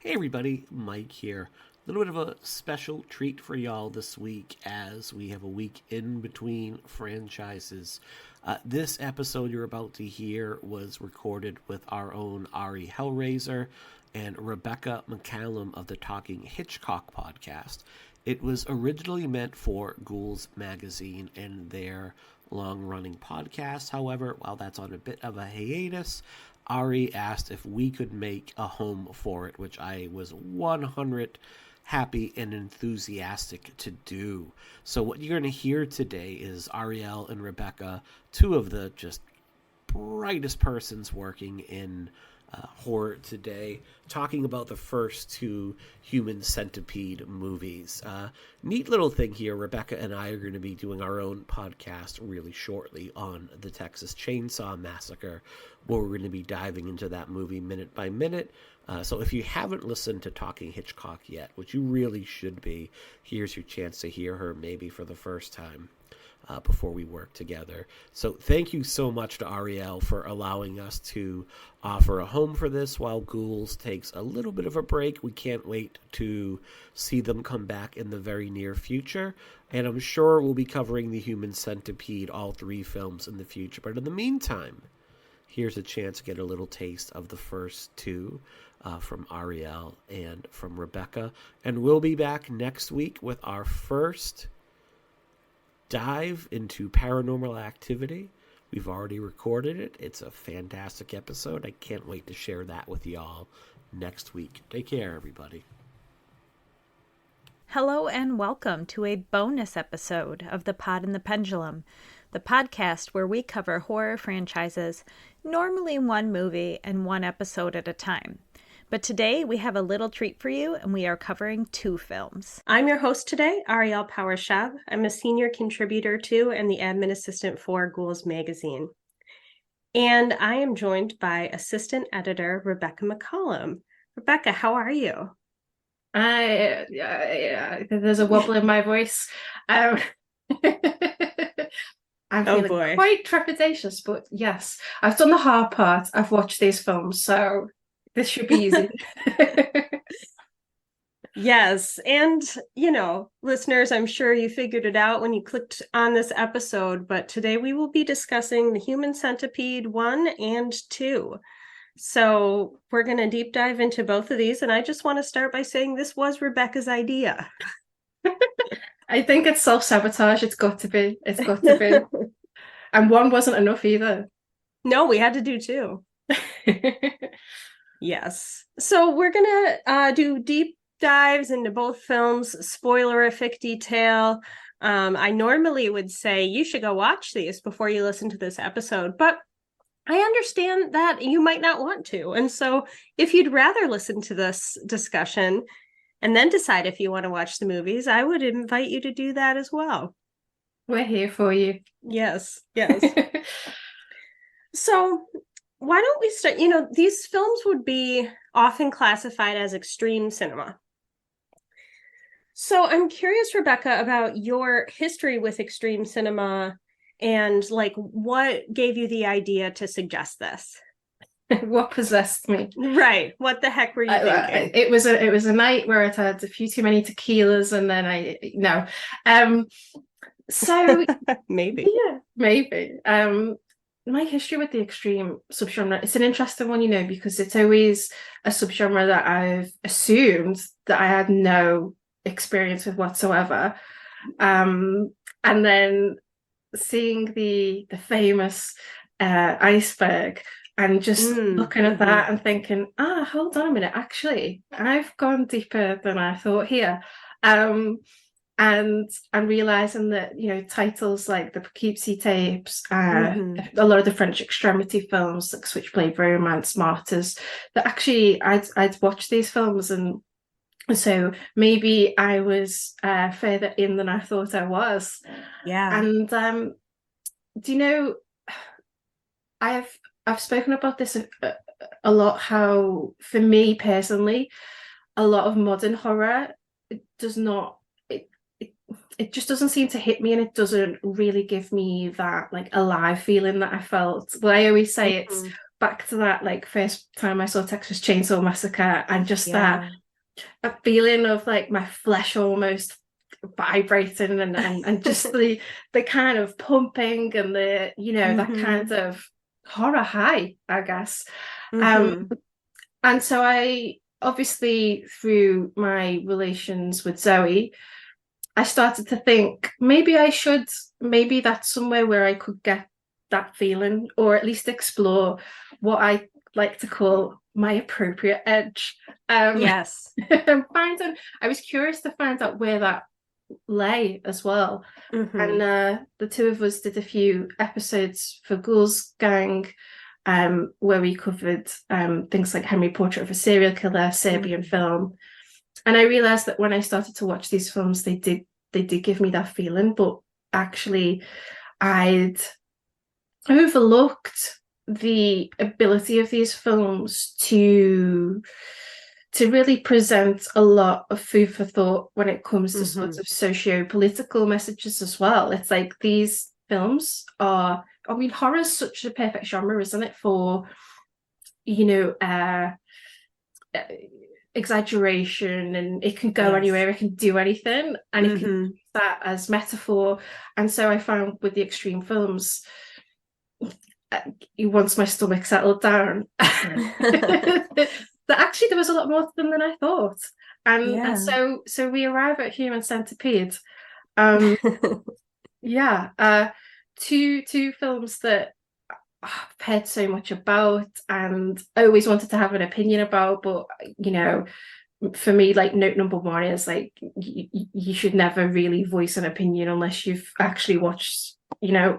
Hey everybody, Mike here. A little bit of a special treat for y'all this week as we have a week in between franchises. This episode you're about to hear was recorded with our own Ariel Hellraiser and Rebecca McCallum of the Talking Hitchcock podcast. It was originally meant for Ghouls Magazine and their long-running podcast. However, while that's on a bit of a hiatus, Ari asked if we could make a home for it, which I was 100 happy and enthusiastic to do. So what you're going to hear today is Ariel and Rebecca, two of the just brightest persons working in horror today, talking about the first two Human Centipede movies. Neat little thing here, Rebecca and I are going to be doing our own podcast really shortly on the Texas Chainsaw Massacre, where we're going to be diving into that movie minute by minute. So if you haven't listened to Talking Hitchcock yet, which you really should be, here's your chance to hear her maybe for the first time before we work together. So thank you so much to Ariel for allowing us to offer a home for this while Ghouls takes a little bit of a break. We can't wait to see them come back in the very near future. And I'm sure we'll be covering the Human Centipede, all three films in the future. But in the meantime, here's a chance to get a little taste of the first two from Ariel and from Rebecca. And we'll be back next week with our first dive into Paranormal Activity. We've already recorded it. It's a fantastic episode. I can't wait to share that with y'all next week. Take care, everybody. Hello and welcome to a bonus episode of The Pod and the Pendulum, the podcast where we cover horror franchises, normally one movie and one episode at a time. But today we have a little treat for you, and we are covering two films. I'm your host today, Ariel Powershab. I'm a senior contributor to and the admin assistant for Ghouls Magazine. And I am joined by assistant editor Rebecca McCallum. Rebecca, how are you? There's a wobble in my voice. I'm feeling quite trepidatious, but yes, I've done the hard part. I've watched these films, so this should be easy. Yes. And, listeners, I'm sure you figured it out when you clicked on this episode, but today we will be discussing the Human Centipede 1 and 2. So we're going to deep dive into both of these. And I just want to start by saying this was Rebecca's idea. I think it's self-sabotage. It's got to be. And one wasn't enough either. No, we had to do two. Yes. So we're going to do deep dives into both films, spoilerific detail. I normally would say you should go watch these before you listen to this episode, but I understand that you might not want to. And so if you'd rather listen to this discussion and then decide if you want to watch the movies, I would invite you to do that as well. We're here for you. Yes. So why don't we start? These films would be often classified as extreme cinema. So I'm curious, Rebecca, about your history with extreme cinema and what gave you the idea to suggest this? What possessed me? Right. What the heck were you thinking? It was a night where I'd had a few too many tequilas, and then so maybe. Yeah, maybe. My history with the extreme subgenre, it's an interesting one, because it's always a subgenre that I've assumed that I had no experience with whatsoever. And then seeing the famous iceberg and just looking at that and thinking, hold on a minute, actually, I've gone deeper than I thought here. And realizing that titles like the Poughkeepsie tapes, a lot of the French extremity films like Switchblade Romance, Martyrs, that actually I'd watched these films, and so maybe I was further in than I thought I was. Yeah. And I've spoken about this a lot, how for me personally, a lot of modern horror does not. It just doesn't seem to hit me, and it doesn't really give me that alive feeling that I felt. Well, I always say it's back to that like first time I saw Texas Chainsaw Massacre, and just that feeling of like my flesh almost vibrating, and just the kind of pumping and the, you know, that kind of horror high, I guess. And so I obviously, through my relations with Zoe, I started to think maybe that's somewhere where I could get that feeling, or at least explore what I like to call my appropriate edge. Yes. I was curious to find out where that lay as well. And the two of us did a few episodes for Ghouls Gang, where we covered things like Henry Portrait of a Serial Killer, Serbian film. And I realized that when I started to watch these films, they did give me that feeling, but actually I'd overlooked the ability of these films to really present a lot of food for thought when it comes to sort of socio-political messages as well. It's like these films are, I mean, horror is such a perfect genre, isn't it, for, you know, exaggeration, and it can go anywhere, it can do anything, and it can use that as metaphor. And so I found with the extreme films, once my stomach settled down, that actually there was a lot more to them than I thought. And so we arrive at Human Centipede. Two films that I've heard so much about and I always wanted to have an opinion about, but you know, for me, like, note number one is like you should never really voice an opinion unless you've actually watched, you know,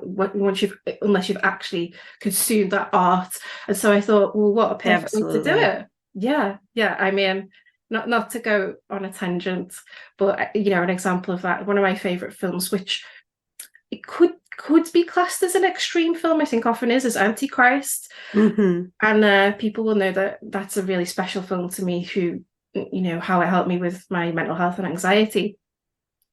unless you've actually consumed that art. And so I thought, well, what a perfect way to do it. Yeah. I mean, not to go on a tangent, but you know, an example of that, one of my favorite films, which it could be classed as an extreme film, I think often is Antichrist. And people will know that that's a really special film to me, who, you know, how it helped me with my mental health and anxiety.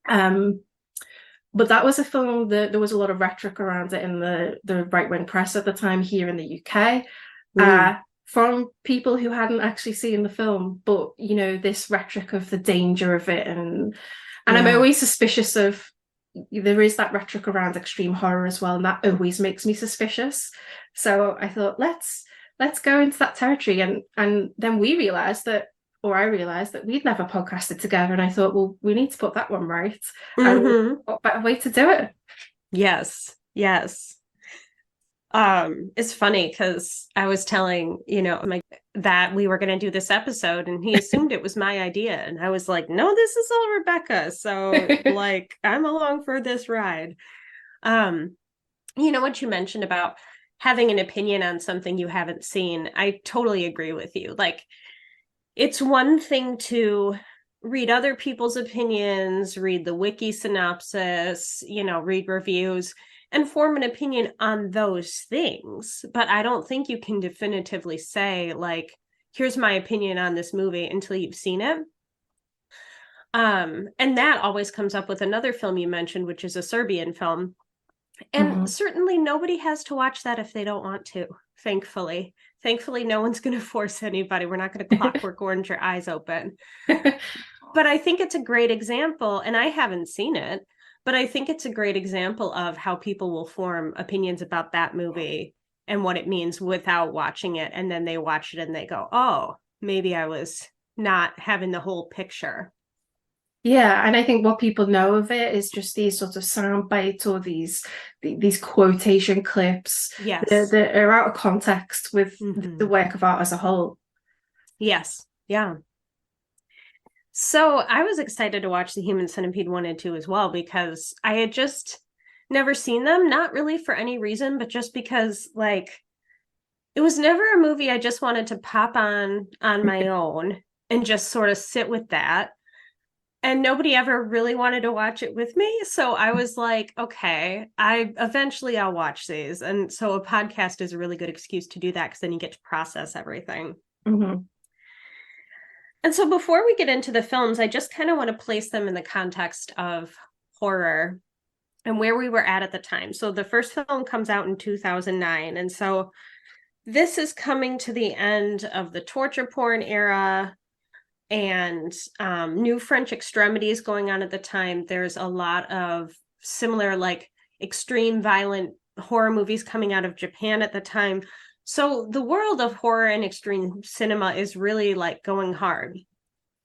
But that was a film that there was a lot of rhetoric around it in the right-wing press at the time here in the UK, from people who hadn't actually seen the film, but you know, this rhetoric of the danger of it, and I'm always suspicious of, there is that rhetoric around extreme horror as well, and that always makes me suspicious. So I thought, let's go into that territory, and then I realized that we'd never podcasted together, and I thought, well, we need to put that one right. And what better way to do it? Yes. It's funny because I was telling, you know, that we were going to do this episode, and he assumed it was my idea, and I was like, no, this is all Rebecca, so like, I'm along for this ride. You know what you mentioned about having an opinion on something you haven't seen, I totally agree with you. Like, it's one thing to read other people's opinions, read the wiki synopsis, you know, read reviews, and form an opinion on those things. But I don't think you can definitively say, like, here's my opinion on this movie until you've seen it. And that always comes up with another film you mentioned, which is a Serbian film. And certainly nobody has to watch that if they don't want to, thankfully. Thankfully, no one's going to force anybody. We're not going to Clockwork Orange your eyes open. But I think it's a great example, and I haven't seen it, but I think it's a great example of how people will form opinions about that movie and what it means without watching it. And then they watch it and they go, oh, maybe I was not having the whole picture. Yeah, and I think what people know of it is just these sort of sound bites, or these quotation clips that are out of context with the work of art as a whole. Yes, yeah. So I was excited to watch the Human Centipede 1 and 2 as well, because I had just never seen them, not really for any reason, but just because, like, it was never a movie I just wanted to pop on my own and just sort of sit with that. And nobody ever really wanted to watch it with me. So I was like, okay, I'll watch these. And so a podcast is a really good excuse to do that, because then you get to process everything. And so before we get into the films, I just kind of want to place them in the context of horror and where we were at the time. So the first film comes out in 2009. And so this is coming to the end of the torture porn era and new French extremities going on at the time. There's a lot of similar, like, extreme violent horror movies coming out of Japan at the time. So the world of horror and extreme cinema is really like going hard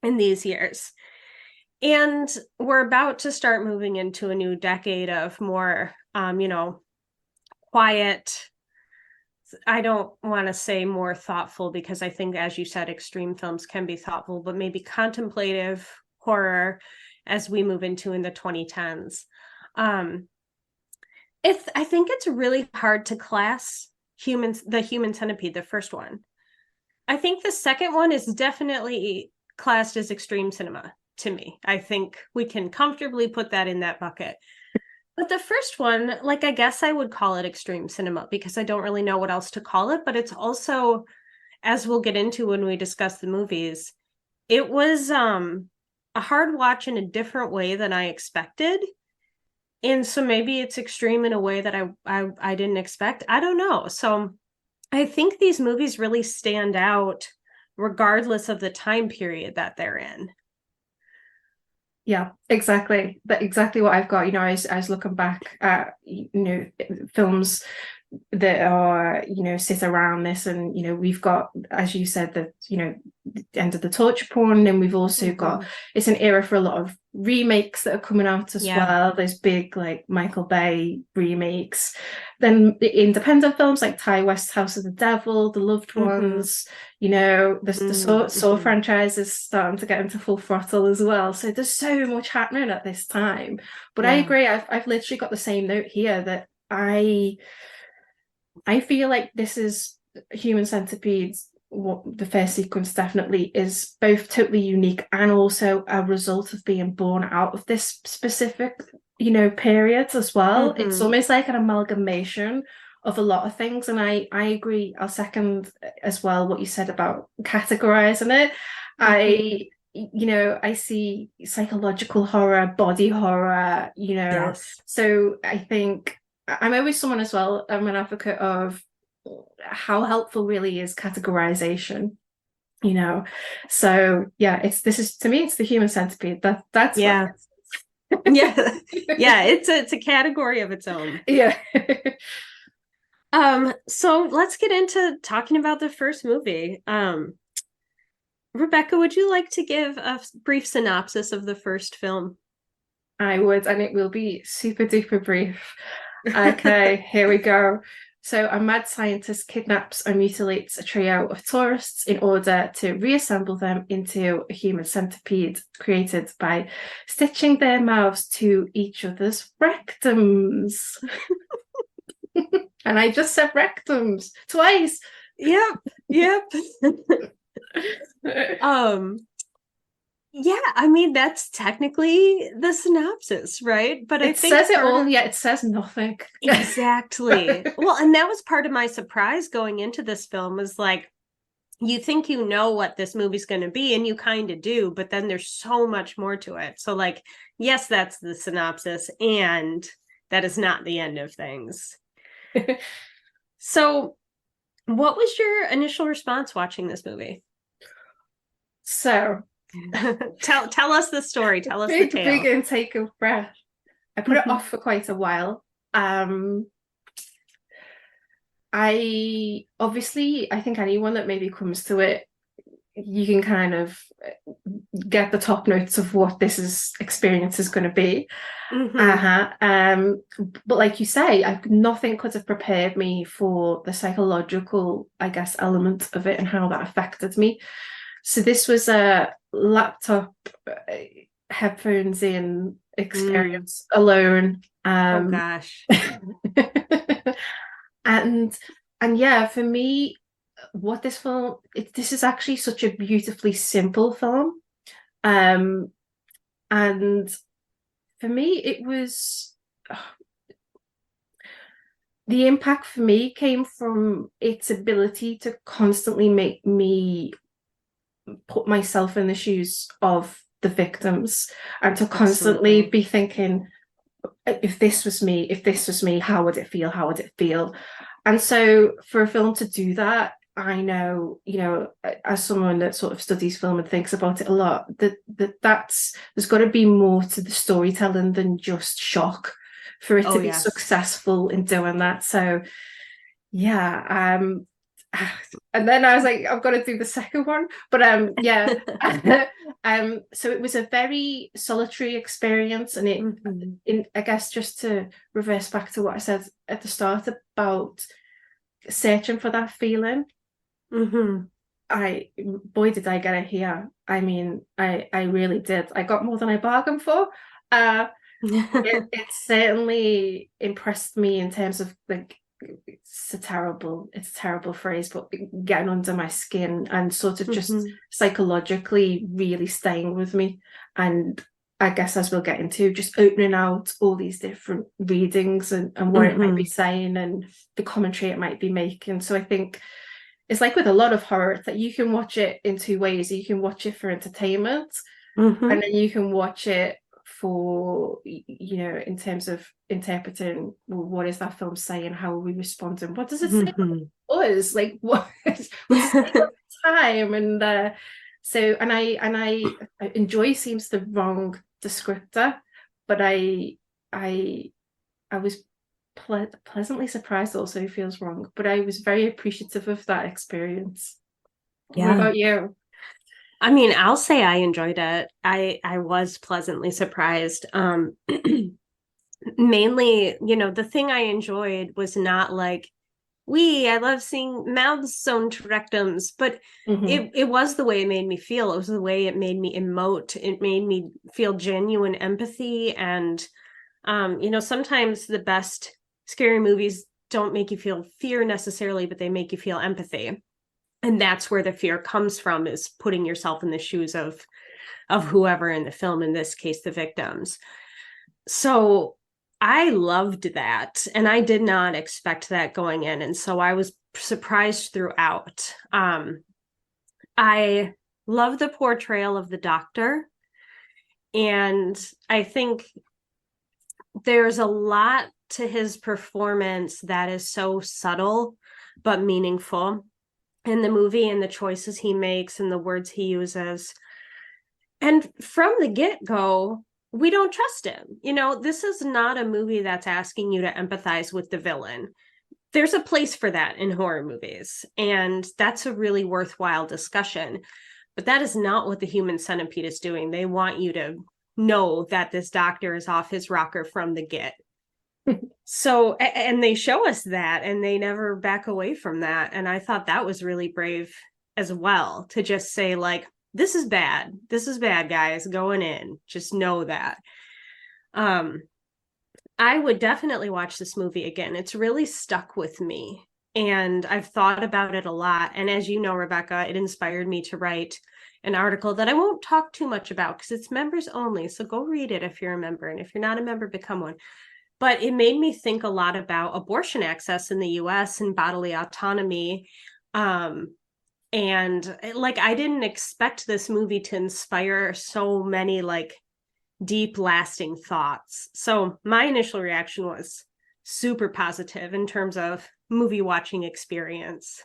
in these years. And we're about to start moving into a new decade of more, quiet. I don't want to say more thoughtful, because I think, as you said, extreme films can be thoughtful, but maybe contemplative horror as we move into in the 2010s. I think it's really hard to class the Human Centipede, the first one. I think the second one is definitely classed as extreme cinema to me. I think we can comfortably put that in that bucket. But the first one, like, I guess I would call it extreme cinema because I don't really know what else to call it. But it's also, as we'll get into when we discuss the movies, it was a hard watch in a different way than I expected. And so maybe it's extreme in a way that I didn't expect. I don't know. So I think these movies really stand out regardless of the time period that they're in. Yeah, exactly. But exactly what I've got. I was looking back at, films that are, sit around this, and, we've got, as you said, the, end of the torture porn, and we've also got, it's an era for a lot of remakes that are coming out as well. There's big, like, Michael Bay remakes. Then the independent films like Ty West's House of the Devil, The Loved Ones, the Saw franchise is starting to get into full throttle as well. So there's so much happening at this time. But I agree, I've literally got the same note here that I feel like this is Human Centipedes. What the first sequence definitely is both totally unique and also a result of being born out of this specific, period as well. It's almost like an amalgamation of a lot of things. And I agree. I'll second as well what you said about categorizing it. I see psychological horror, body horror, so I think I'm always someone as well. I'm an advocate of how helpful really is categorization, so to me it's the Human Centipede. That's yeah it's a category of its own. So let's get into talking about the first movie. Rebecca, would you like to give a brief synopsis of the first film? I would, and it will be super duper brief. Okay, here we go. So a mad scientist kidnaps and mutilates a trio of tourists in order to reassemble them into a human centipede created by stitching their mouths to each other's rectums. And I just said rectums twice. Yep. Yeah, I mean, that's technically the synopsis, right? But I think it says it all, yet it says nothing. Exactly. Well, and that was part of my surprise going into this film, was like, you think you know what this movie's going to be, and you kind of do, but then there's so much more to it. So, like, yes, that's the synopsis, and that is not the end of things. So, what was your initial response watching this movie? So, tell us the story. Tell us the tale. Big intake of breath. I put it off for quite a while. I think anyone that maybe comes to it, you can kind of get the top notes of what this experience is going to be. But like you say, nothing could have prepared me for the psychological, I guess, element of it and how that affected me. So this was a laptop, headphones in experience alone. Oh gosh. and yeah, for me, what this film, this is actually such a beautifully simple film. And for me, it was the impact for me came from its ability to constantly make me put myself in the shoes of the victims, and to constantly be thinking, if this was me, how would it feel? And so for a film to do that, I know, you know, as someone that sort of studies film and thinks about it a lot, that's there's got to be more to the storytelling than just shock for it to be successful in doing that. So yeah, and then I was like, I've got to do the second one. But yeah. So it was a very solitary experience, and I guess, just to reverse back to what I said at the start about searching for that feeling. Boy, did I get it here. I mean, I really did. I got more than I bargained for. It certainly impressed me in terms of, like, it's a terrible phrase, but getting under my skin and sort of just psychologically really staying with me. And I guess, as we'll get into, just opening out all these different readings and what it might be saying and the commentary it might be making. So I think it's like with a lot of horror, it's that you can watch it in two ways. You can watch it for entertainment, and then you can watch it for, you know, in terms of interpreting, well, what is that film saying? How are we responding? What does it say about us? Like, what's the time? And so, and I enjoy seems the wrong descriptor, but I was pleasantly surprised also feels wrong, but I was very appreciative of that experience. What about you? I mean, I'll say I enjoyed it. I was pleasantly surprised. Mainly, you know, the thing I enjoyed was not like, I love seeing mouths sewn to rectums, but it was the way it made me feel. It was the way it made me emote. It made me feel genuine empathy. And, you know, sometimes the best scary movies don't make you feel fear necessarily, but they make you feel empathy. And that's where the fear comes from, is putting yourself in the shoes of whoever in the film, in this case, the victims. So I loved that. And I did not expect that going in. And so I was surprised throughout. I love the portrayal of the doctor. And I think there's a lot to his performance that is so subtle but meaningful in the movie, and the choices he makes and the words he uses. And from the get-go, we don't trust him. You know, this is not a movie that's asking you to empathize with the villain. There's a place for that in horror movies, and that's a really worthwhile discussion. But that is not what the Human Centipede is doing. They want you to know that this doctor is off his rocker from the get. So, and they show us that, and they never back away from that. And I thought that was really brave as well, to just say, like, this is bad, guys, going in, just know that. I would definitely watch this movie again. It's really stuck with me, and I've thought about it a lot. And as you know, Rebecca, it inspired me to write an article that I won't talk too much about because it's members only. So go read it if you're a member, and if you're not a member, become one. But it made me think a lot about abortion access in the US and bodily autonomy. And like, I didn't expect this movie to inspire so many, like, deep, lasting thoughts. So my initial reaction was super positive in terms of movie watching experience.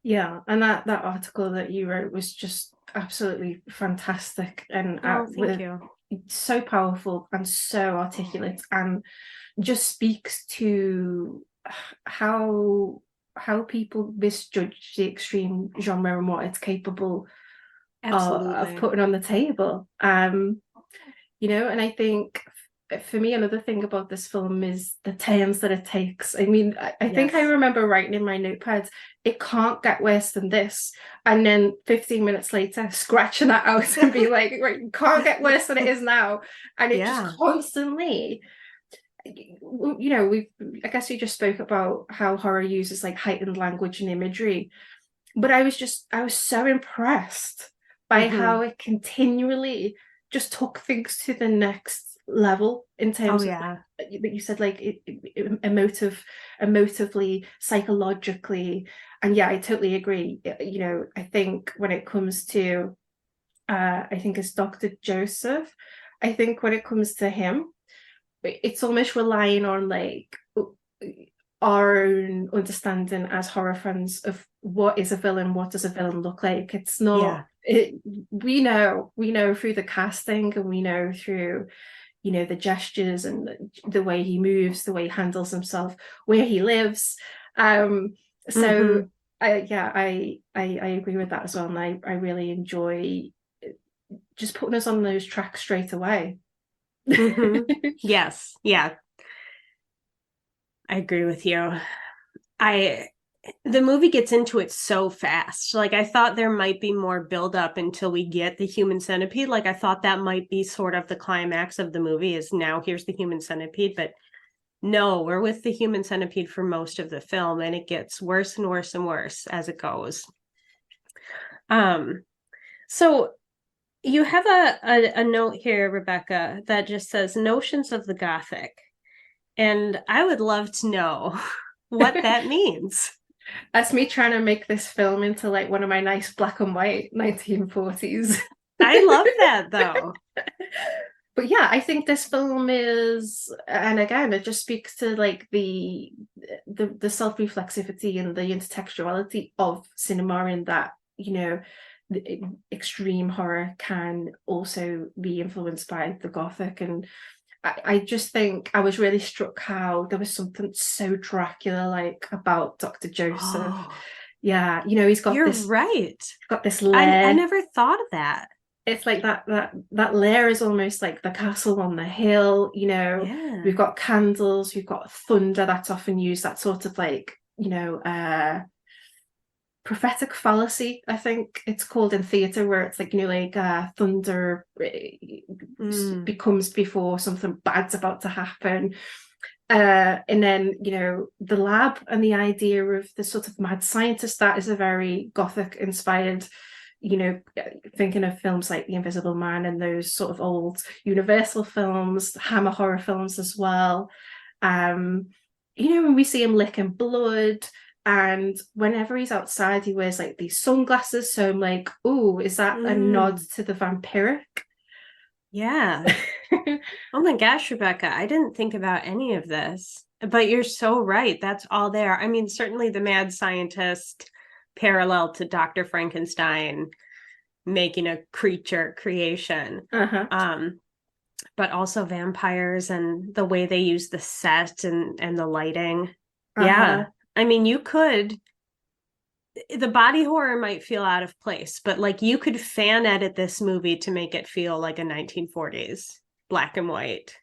Yeah, and that article that you wrote was just absolutely fantastic, and thank you. So powerful and so articulate, and just speaks to how people misjudge the extreme genre and what it's capable of putting on the table. You know, and I think for me, another thing about this film is the turns that it takes. I mean, I think I remember writing in my notepads, it can't get worse than this. And then 15 minutes later, scratching that out and be like, right, it can't get worse than it is now. And it just constantly, you know, I guess you just spoke about how horror uses, like, heightened language and imagery. But I was so impressed by how it continually just took things to the next level in terms of, like you said, like, emotively, psychologically. And I totally agree. You know, I think when it comes to I think it's Dr. Joseph, I think when it comes to him, it's almost relying on, like, our own understanding as horror fans of what is a villain, what does a villain look like. It's not we know through the casting, and we know through, you know, the gestures and the way he moves, the way he handles himself, where he lives. So I agree with that as well, and I really enjoy just putting us on those tracks straight away. Yes, yeah, I agree with you. The movie gets into it so fast. Like, I thought there might be more buildup until we get the human centipede. Like, I thought that might be sort of the climax of the movie, is now here's the human centipede. But no, we're with the human centipede for most of the film, and it gets worse and worse and worse as it goes. So you have a note here, Rebecca, that just says notions of the Gothic. And I would love to know what that means. That's me trying to make this film into like one of my nice black and white 1940s. I love that, though. But yeah, I think this film is, and again, it just speaks to like the self-reflexivity and the intertextuality of cinema, in that, you know, the extreme horror can also be influenced by the Gothic. And I just think I was really struck how there was something so Dracula-like about Dr. Joseph. Oh, yeah, you know, he's got you're this, right. got this lair. I never thought of that. It's like that lair is almost like the castle on the hill. You know, Yeah. we've got candles, we've got thunder that's often used, that sort of like, you know, prophetic fallacy, I think it's called in theatre, where it's like, you know, like thunder becomes before something bad's about to happen. And then, you know, the lab and the idea of the sort of mad scientist, that is a very Gothic inspired, you know, thinking of films like The Invisible Man and those sort of old Universal films, Hammer horror films as well. You know, when we see him licking blood, and whenever he's outside, he wears like these sunglasses. So I'm like, oh, is that a nod to the vampiric? Yeah. Oh my gosh, Rebecca, I didn't think about any of this, but you're so right. That's all there. I mean, certainly the mad scientist parallel to Dr. Frankenstein making a creature creation. But also vampires and the way they use the set and the lighting. Yeah. I mean, the body horror might feel out of place, but like you could fan edit this movie to make it feel like a 1940s black and white.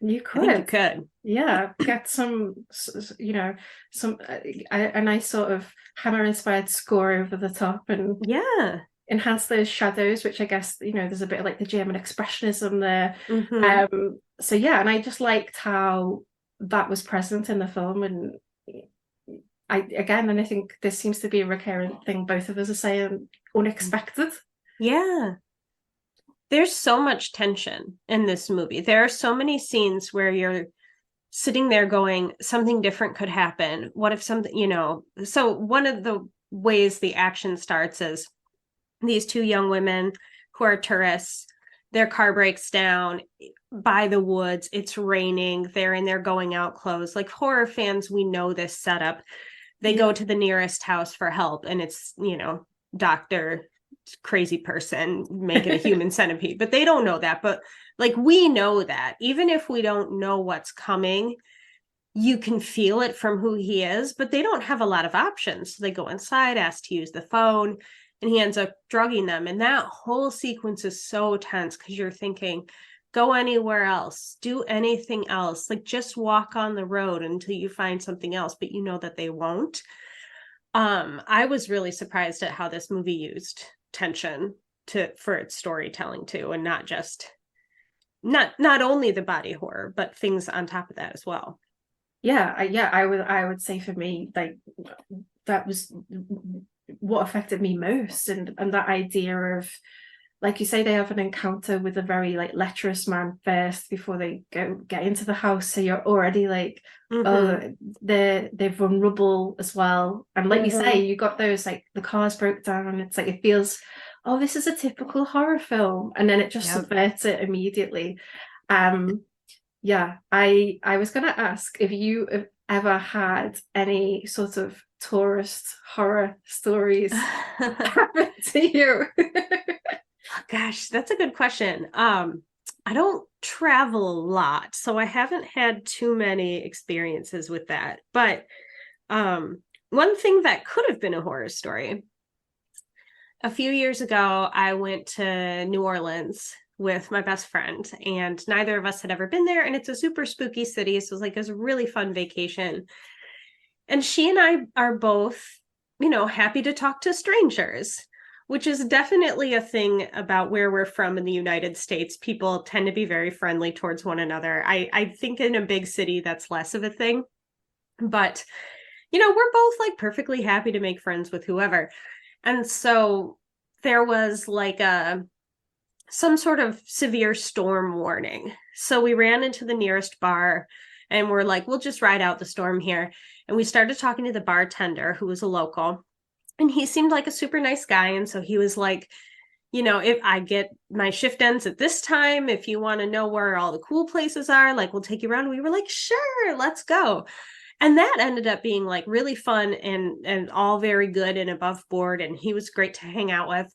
You could. I think you could. Yeah, get some, you know, a nice sort of Hammer inspired score over the top, and yeah, enhance those shadows, which I guess, you know, there's a bit of like the German expressionism there. So yeah, and I just liked how that was present in the film. And I think this seems to be a recurrent thing both of us are saying, unexpected. Yeah. There's so much tension in this movie. There are so many scenes where you're sitting there going, something different could happen. What if something, you know? So one of the ways the action starts is these two young women who are tourists, their car breaks down by the woods. It's raining. They're in their going out clothes. Like horror fans, we know this setup. They go to the nearest house for help, and it's, you know, Dr. Crazy person making a human centipede, but they don't know that. But like, we know that even if we don't know what's coming, you can feel it from who he is, but they don't have a lot of options. So they go inside, ask to use the phone, and he ends up drugging them. And that whole sequence is so tense because you're thinking, go anywhere else, do anything else, like just walk on the road until you find something else, but you know that they won't. I was really surprised at how this movie used tension for its storytelling too, and not just not only the body horror, but things on top of that as well. I would say for me, like, that was what affected me most, and that idea of, like you say, they have an encounter with a very like lecherous man first before they get into the house. So you're already like, oh, they're vulnerable as well. And like you say, you got those, like the cars broke down, and it's like, it feels, oh, this is a typical horror film, and then it just subverts it immediately. I was gonna ask if you ever had any sort of tourist horror stories happen to you? Gosh, that's a good question. I don't travel a lot, so I haven't had too many experiences with that. But one thing that could have been a horror story. A few years ago, I went to New Orleans with my best friend, and neither of us had ever been there. And it's a super spooky city. So it was a really fun vacation. And she and I are both, happy to talk to strangers, which is definitely a thing about where we're from in the United States. People tend to be very friendly towards one another. I think in a big city, that's less of a thing. But, we're both like perfectly happy to make friends with whoever. And so there was like some sort of severe storm warning. So we ran into the nearest bar and we're like, we'll just ride out the storm here. And we started talking to the bartender, who was a local, and he seemed like a super nice guy. And so he was like, if I get my shift ends at this time, if you want to know where all the cool places are, like, we'll take you around. We were like, sure, let's go. And that ended up being like really fun and all very good and above board. And he was great to hang out with.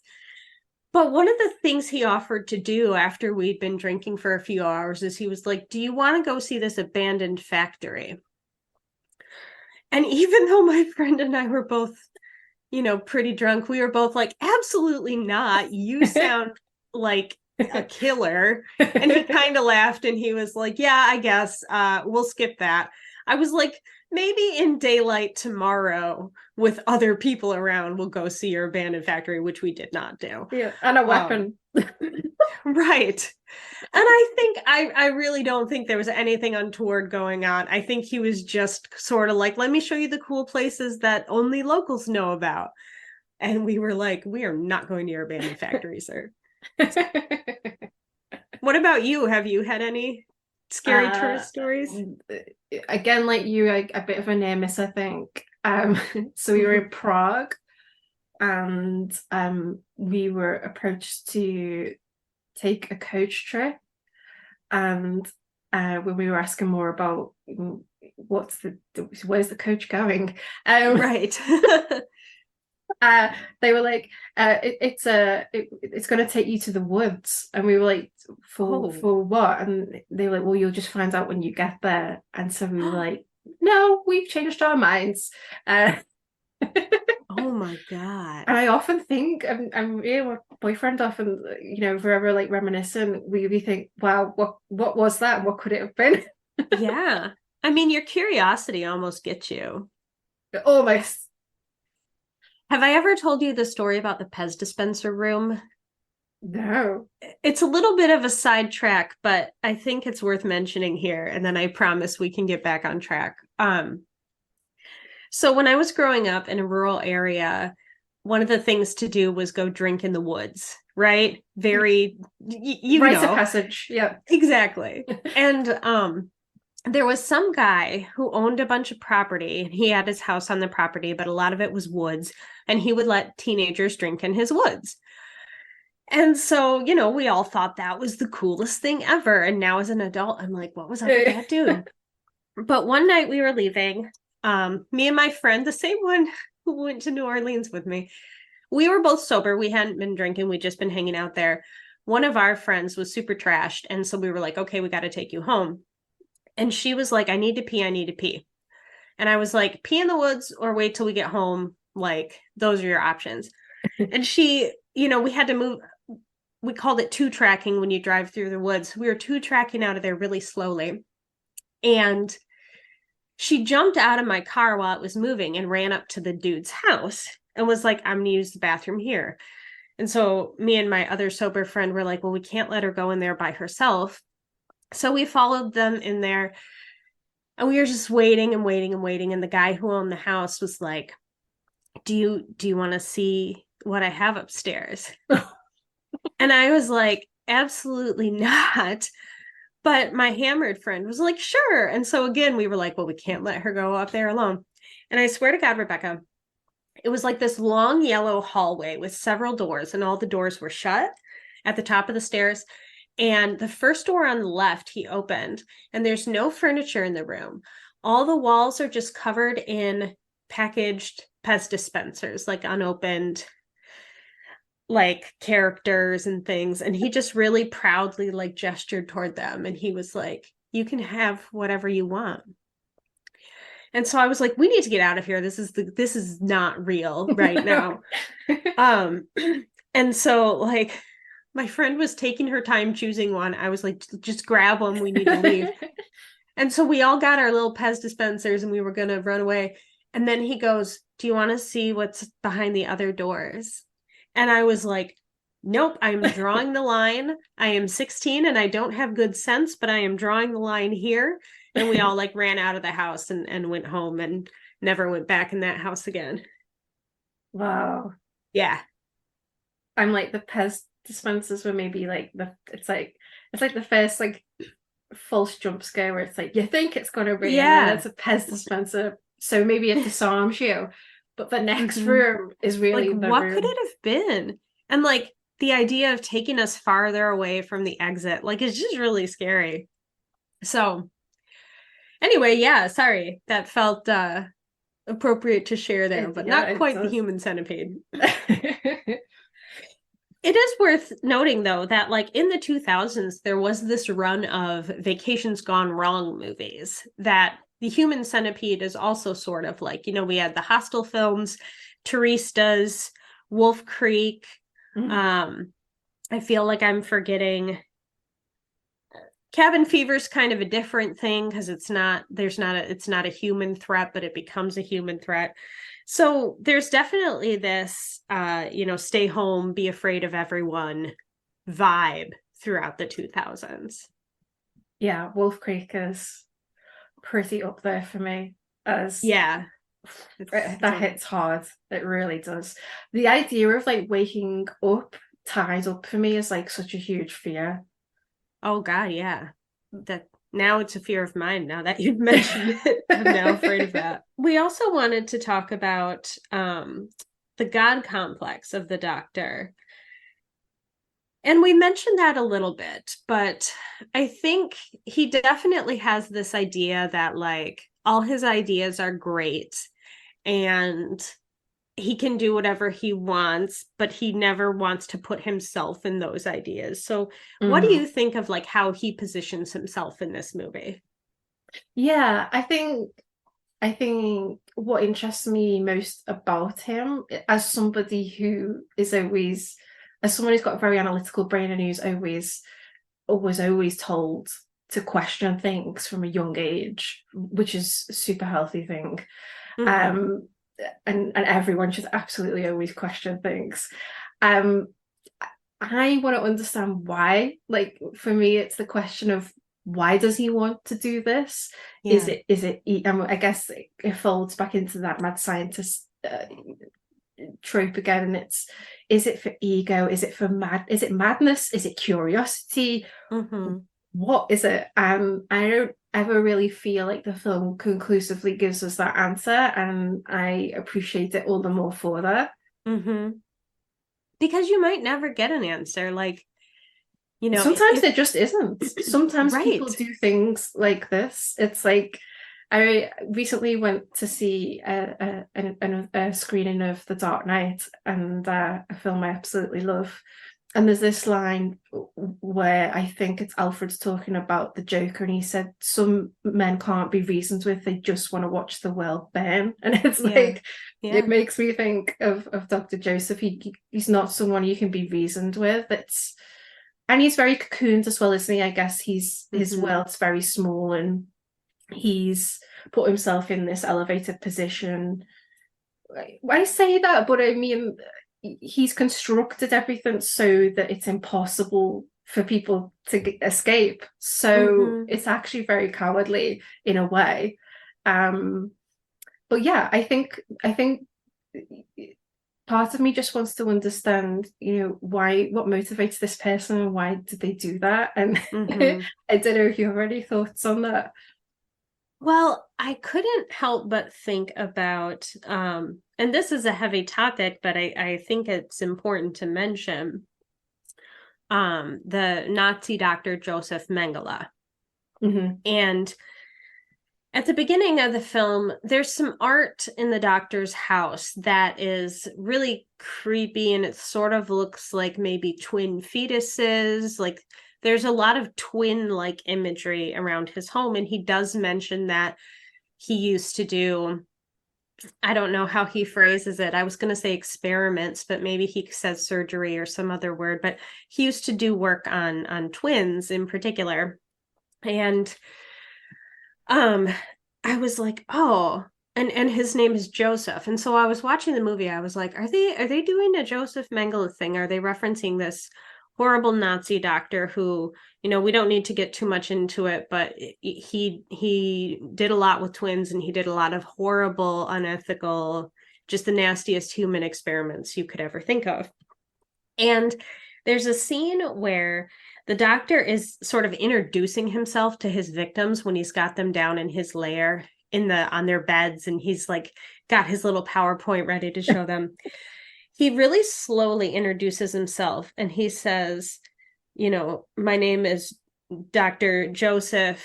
But one of the things he offered to do after we'd been drinking for a few hours is he was like, do you want to go see this abandoned factory? And even though my friend and I were both, pretty drunk, we were both like, absolutely not. You sound like a killer. And he kind of laughed and he was like, yeah, I guess we'll skip that. I was like, maybe in daylight tomorrow with other people around, we'll go see your abandoned factory, which we did not do. Yeah, and a weapon. Right. And I really don't think there was anything untoward going on. I think he was just sort of like, let me show you the cool places that only locals know about. And we were like, we are not going to your abandoned factory, sir. What about you? Have you had any scary tourist stories? Again, like you, a bit of a near miss, I think. So we were in Prague, and we were approached to take a coach trip, and when we were asking more about where's the coach going, right. They were like, it's going to take you to the woods, and we were like, for what? And they were like, well, you'll just find out when you get there. And so we were like, no, we've changed our minds. Oh my god! And I often think, and my boyfriend often, forever like reminiscent. We think, wow, what was that? What could it have been? Yeah, I mean, your curiosity almost gets you. Almost. Have I ever told you the story about the Pez dispenser room? No. It's a little bit of a sidetrack, but I think it's worth mentioning here. And then I promise we can get back on track. So when I was growing up in a rural area, one of the things to do was go drink in the woods, right? Very, Rites of passage. Yeah, exactly. And there was some guy who owned a bunch of property. He had his house on the property, but a lot of it was woods, and he would let teenagers drink in his woods. And so, we all thought that was the coolest thing ever. And now as an adult, I'm like, what was up with that dude? But one night we were leaving, me and my friend, the same one who went to New Orleans with me, we were both sober. We hadn't been drinking. We'd just been hanging out there. One of our friends was super trashed. And so we were like, okay, we got to take you home. And she was like, I need to pee. I need to pee. And I was like, pee in the woods or wait till we get home. Like, those are your options. And she, we had to move. We called it two tracking when you drive through the woods. We were two tracking out of there really slowly. And she jumped out of my car while it was moving and ran up to the dude's house and was like, I'm going to use the bathroom here. And so me and my other sober friend were like, well, we can't let her go in there by herself. So we followed them in there, and we were just waiting and waiting and waiting. And the guy who owned the house was like, do you want to see what I have upstairs? And I was like, absolutely not. But my hammered friend was like, sure. And so again, we were like, well, we can't let her go up there alone. And I swear to God, Rebecca, it was like this long yellow hallway with several doors, and all the doors were shut at the top of the stairs. And the first door on the left, he opened, and there's no furniture in the room. all the walls are just covered in packaged Pez dispensers, like unopened, like characters and things. And he just really proudly like gestured toward them. And he was like, you can have whatever you want. And so I was like, we need to get out of here. This is not real right now. And so like my friend was taking her time choosing one. I was like, just grab one. We need to leave. And so we all got our little Pez dispensers and we were going to run away. And then he goes, do you want to see what's behind the other doors? And I was like, nope, I'm drawing the line. I am 16 and I don't have good sense, but I am drawing the line here. And we all like ran out of the house and went home and never went back in that house again. Wow. Yeah. I'm like, the Pez dispensers were maybe like it's like the first like false jump scare where it's like you think it's gonna be, and then it's a Pez dispenser, so maybe it disarms you, but the next room is really like what could it have been? And like the idea of taking us farther away from the exit, like it's just really scary. So anyway, yeah, sorry, that felt appropriate to share there, but not quite the Human Centipede. It is worth noting, though, that like in the 2000s, there was this run of Vacations Gone Wrong movies that the Human Centipede is also sort of like, you know, we had the Hostel films, Turistas, Wolf Creek. I feel like I'm forgetting. Cabin Fever's kind of a different thing because it's not a human threat, but it becomes a human threat. So there's definitely this, stay home, be afraid of everyone vibe throughout the 2000s. Yeah, Wolf Creek is pretty up there for me. That hits hard. It really does. The idea of like waking up tied up for me is like such a huge fear. Oh God, yeah. That now it's a fear of mine now that you've mentioned it. I'm now afraid of that. We also wanted to talk about the God complex of the Doctor. And we mentioned that a little bit, but I think he definitely has this idea that like all his ideas are great and he can do whatever he wants, but he never wants to put himself in those ideas. So what do you think of like how he positions himself in this movie? Yeah, I think what interests me most about him, as somebody who is always, as someone who's got a very analytical brain and who's always told to question things from a young age, which is a super healthy thing. And everyone should absolutely always question things. I want to understand why. Like for me, it's the question of why does he want to do this? Yeah. Is it I guess it folds back into that mad scientist trope again. And is it for ego? Is it madness? Is it curiosity? What is it? I don't ever really feel like the film conclusively gives us that answer, and I appreciate it all the more for that. Because you might never get an answer. Like, you know, sometimes there just isn't. Sometimes people do things like this. It's like I recently went to see a screening of The Dark Knight, and a film I absolutely love. And there's this line where I think it's Alfred's talking about the Joker, and he said, some men can't be reasoned with, they just want to watch the world burn. And it's it makes me think of Dr. Joseph. He's not someone you can be reasoned with. And he's very cocooned as well, isn't he? I guess his world's very small, and he's put himself in this elevated position. I say that, but I mean, he's constructed everything so that it's impossible for people to escape. So it's actually very cowardly in a way. But yeah, I think part of me just wants to understand, what motivates this person and why did they do that? And I don't know if you have any thoughts on that. Well, I couldn't help but think about, and this is a heavy topic, but I think it's important to mention, the Nazi doctor Joseph Mengele. And At the beginning of the film, there's some art in the doctor's house that is really creepy, and it sort of looks like maybe twin fetuses. Like there's a lot of twin-like imagery around his home, and he does mention that he used to do, I don't know how he phrases it. I was going to say experiments, but maybe he says surgery or some other word, but he used to do work on twins in particular. And I was like, oh, and his name is Joseph. And so I was watching the movie. I was like, are they doing a Joseph Mengele thing? Are they referencing this horrible Nazi doctor who, we don't need to get too much into it, but he did a lot with twins, and he did a lot of horrible, unethical, just the nastiest human experiments you could ever think of. And there's a scene where the doctor is sort of introducing himself to his victims when he's got them down in his lair on their beds, and he's like got his little PowerPoint ready to show them. He really slowly introduces himself, and he says, my name is Dr. Joseph.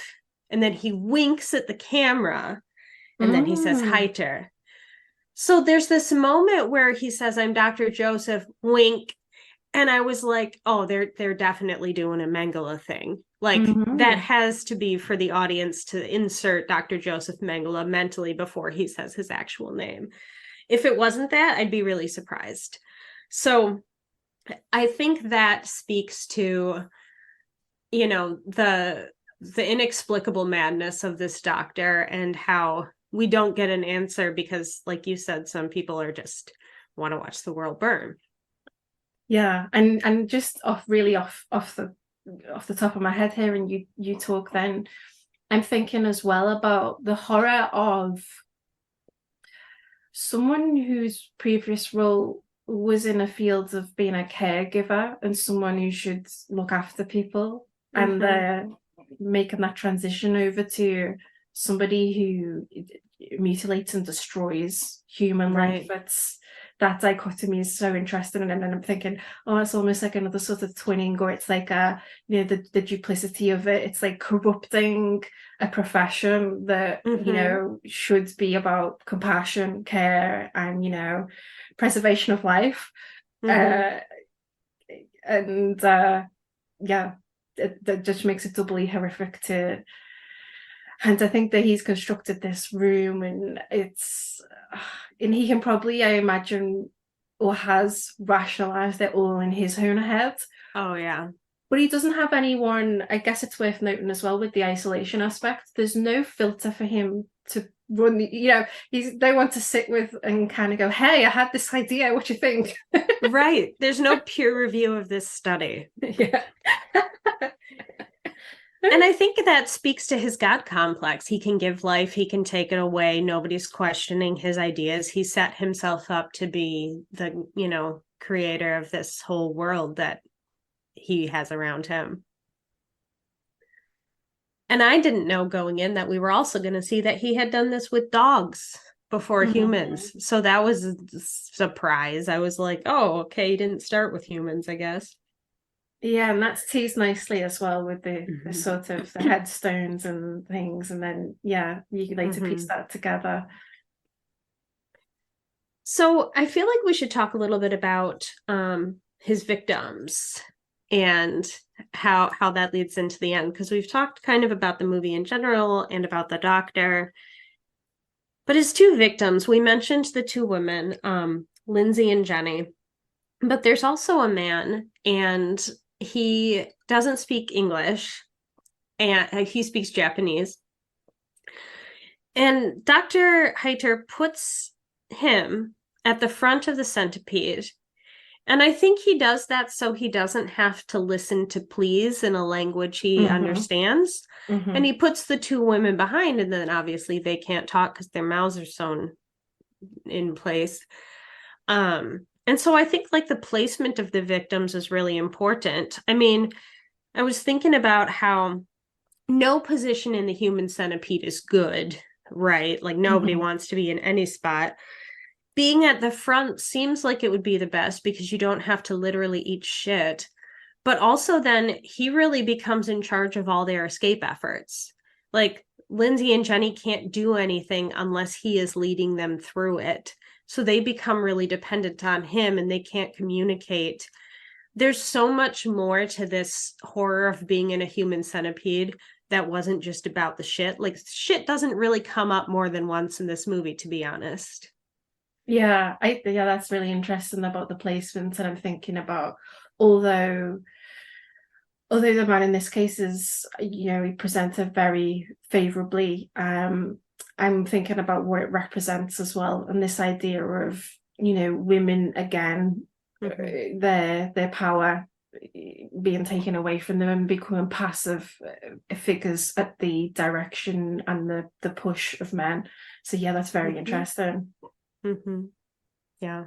And then he winks at the camera, and then he says, Heiter. So there's this moment where he says, I'm Dr. Joseph, wink. And I was like, oh, they're definitely doing a Mengele thing. Like that has to be for the audience to insert Dr. Joseph Mengele mentally before he says his actual name. If it wasn't that, I'd be really surprised. So I think that speaks to, the inexplicable madness of this doctor, and how we don't get an answer because, like you said, some people are just want to watch the world burn. Yeah, and just off the top of my head here, and you talk, then I'm thinking as well about the horror of someone whose previous role was in a field of being a caregiver and someone who should look after people, and they're making that transition over to somebody who mutilates and destroys human life. That dichotomy is so interesting. And then I'm thinking, oh, it's almost like another sort of twinning, or it's like the duplicity of it. It's like corrupting a profession that should be about compassion, care, and preservation of life. That just makes it doubly horrific to. And I think that he's constructed this room, and he can probably, I imagine, or has rationalized it all in his own head. Oh, yeah. But he doesn't have anyone. I guess it's worth noting as well with the isolation aspect. There's no filter for him to run. He's no one to sit with and kind of go, "Hey, I had this idea. What do you think?" Right. There's no peer review of this study. Yeah. And I think that speaks to his God complex. He can give life, he can take it away. Nobody's questioning his ideas. He set himself up to be the, creator of this whole world that he has around him. And I didn't know going in that we were also going to see that he had done this with dogs before humans. So that was a surprise. I was like, oh, okay, he didn't start with humans, I guess. Yeah, and that's teased nicely as well with the sort of the headstones and things, and then you can later piece that together. So I feel like we should talk a little bit about his victims and how that leads into the end, because we've talked kind of about the movie in general and about the doctor, but his two victims, we mentioned the two women, Lindsay and Jenny, but there's also a man, and he doesn't speak English, and he speaks Japanese. And Dr. Heiter puts him at the front of the centipede. And I think he does that so he doesn't have to listen to please in a language he understands. And he puts the two women behind, and then obviously they can't talk because their mouths are sewn in place. And so I think like the placement of the victims is really important. I mean, I was thinking about how no position in the human centipede is good, right? Like nobody wants to be in any spot. Being at the front seems like it would be the best because you don't have to literally eat shit. But also then he really becomes in charge of all their escape efforts. Like Lindsay and Jenny can't do anything unless he is leading them through it. So they become really dependent on him and they can't communicate. There's so much more to this horror of being in a human centipede that wasn't just about the shit. Like, shit doesn't really come up more than once in this movie, to be honest. Yeah, that's really interesting about the placement. And I'm thinking about, although the man in this case is, he presented very favorably, I'm thinking about what it represents as well, and this idea of, women again, their power being taken away from them and becoming passive figures at the direction and the push of men. So yeah, that's very interesting. Yeah.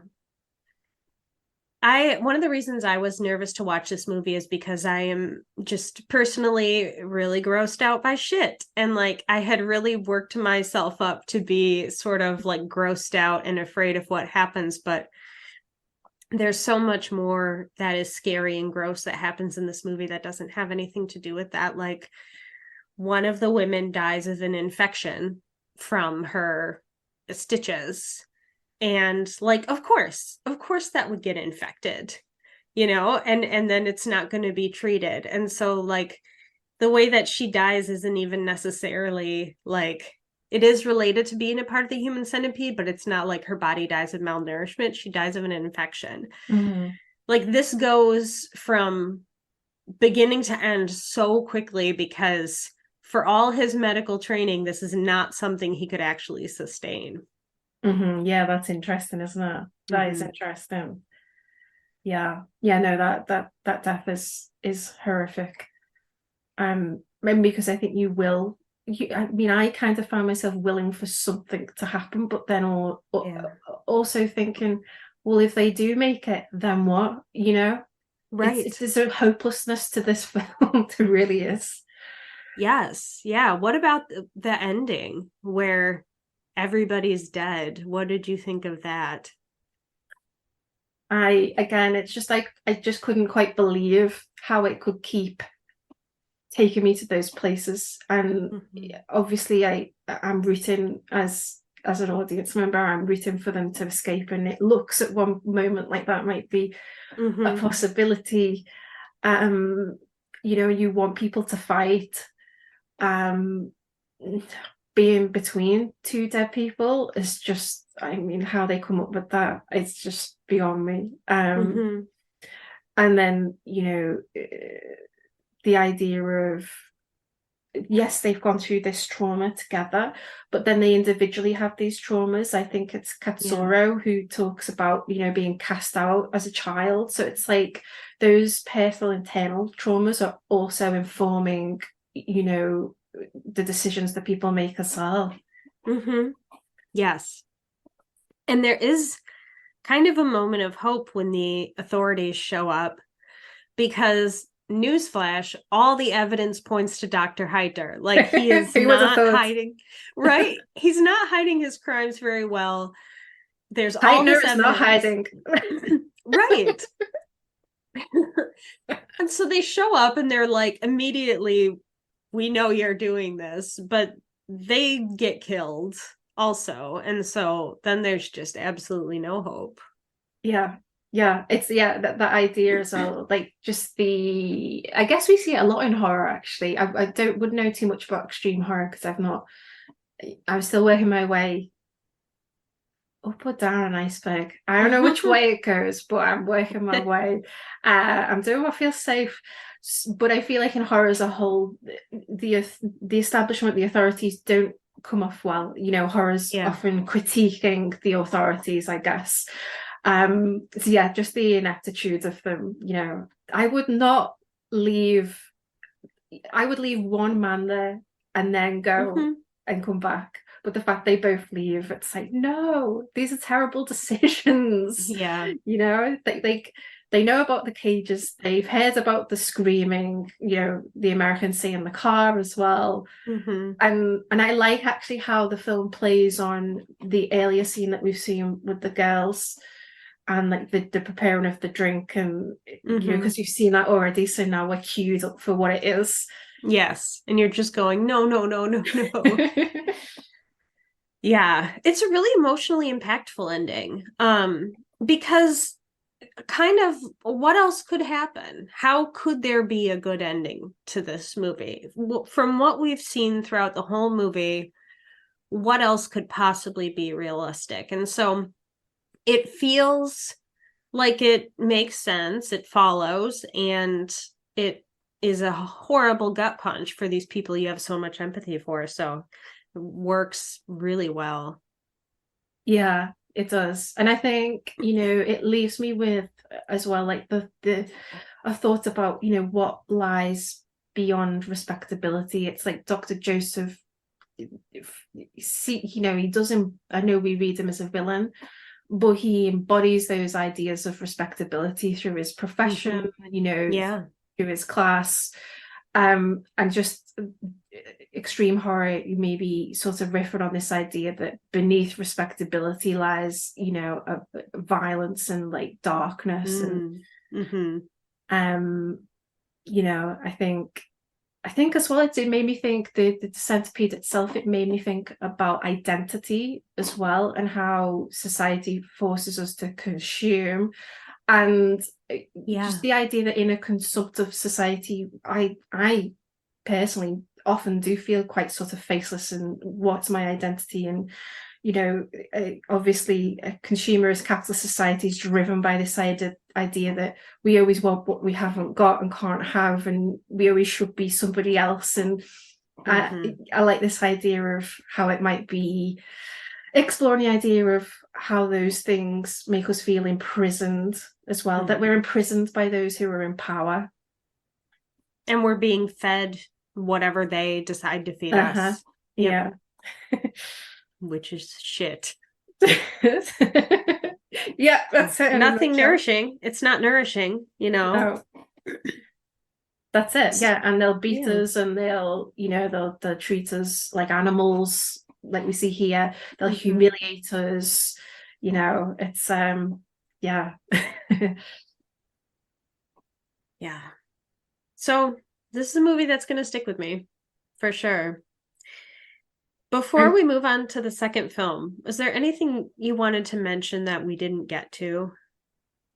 One of the reasons I was nervous to watch this movie is because I am just personally really grossed out by shit. And like, I had really worked myself up to be sort of like grossed out and afraid of what happens. But there's so much more that is scary and gross that happens in this movie that doesn't have anything to do with that. Like, one of the women dies of an infection from her stitches. And like, of course that would get infected, and then it's not going to be treated. And so like the way that she dies isn't even necessarily like, it is related to being a part of the human centipede, but it's not like her body dies of malnourishment. She dies of an infection. Like, this goes from beginning to end so quickly because for all his medical training, this is not something he could actually sustain. Yeah, that's interesting, isn't it? That is interesting. No, that death is horrific. Because I think I kind of found myself willing for something to happen, but then also thinking, well, if they do make it, then what? Right? There's a hopelessness to this film. There really is. Yes. Yeah. What about the ending where everybody's dead? What did you think of that? It's just like, I just couldn't quite believe how it could keep taking me to those places. And obviously I'm rooting as an audience member, I'm rooting for them to escape. And it looks at one moment like that might be a possibility. You want people to fight. Being between two dead people is just, how they come up with that, it's just beyond me. And then, the idea of, yes, they've gone through this trauma together, but then they individually have these traumas. I think it's Katsuro who talks about, being cast out as a child. So it's like those personal internal traumas are also informing, the decisions that people make as well. Yes. And there is kind of a moment of hope when the authorities show up, because newsflash, all the evidence points to Dr. Heiter. Like, he is not hiding, right? He's not hiding his crimes very well. There's all this evidence. Not hiding. Right. And so they show up and they're like, immediately, we know you're doing this, but they get killed also. And so then there's just absolutely no hope. It's that idea as well, like just I guess we see it a lot in horror, actually. I wouldn't know too much about extreme horror because I'm still working my way up or down an iceberg. I don't know which way it goes, but I'm working my way. I'm doing what feels safe. But I feel like in horror as a whole, the establishment, the authorities don't come off well. Horror's often critiquing the authorities, I guess. Just the ineptitude of them. I would leave one man there and then go and come back. But the fact they both leave, it's like, no, these are terrible decisions. They know about the cages. They've heard about the screaming, the Americans say in the car as well. And I like actually how the film plays on the earlier scene that we've seen with the girls and like the preparing of the drink, and because you've seen that already, so now we're queued up for what it is. Yes. And you're just going, no, no, no, no, no. Yeah. It's a really emotionally impactful ending. Because kind of what else could happen? How could there be a good ending to this movie? From what we've seen throughout the whole movie, what else could possibly be realistic? And so it feels like it makes sense, it follows, and it is a horrible gut punch for these people you have so much empathy for. So it works really well. Yeah, it does. And I think, it leaves me with as well, like a thought about, what lies beyond respectability. It's like Dr. Joseph, he doesn't, I know we read him as a villain, but he embodies those ideas of respectability through his profession, Yeah. through his class, and just extreme horror, maybe sort of riffing on this idea that beneath respectability lies, violence and like darkness. And I think as well, it made me think the centipede itself, it made me think about identity as well, and how society forces us to consume. And just the idea that in a consumptive society, I personally often do feel quite sort of faceless, and what's my identity? And obviously a consumerist capitalist society is driven by this idea that we always want what we haven't got and can't have, and we always should be somebody else. And I like this idea of how it might be exploring the idea of how those things make us feel imprisoned as well, that we're imprisoned by those who are in power. And we're being fed whatever they decide to feed us. Yep. Yeah. Which is shit. Yeah, that's it. Nothing nourishing. It's not nourishing, No. That's it. Yeah, and they'll beat us, and they'll treat us like animals, like we see here. They'll humiliate us. It's yeah. Yeah. So this is a movie that's going to stick with me for sure. Before we move on to the second film, is there anything you wanted to mention that we didn't get to?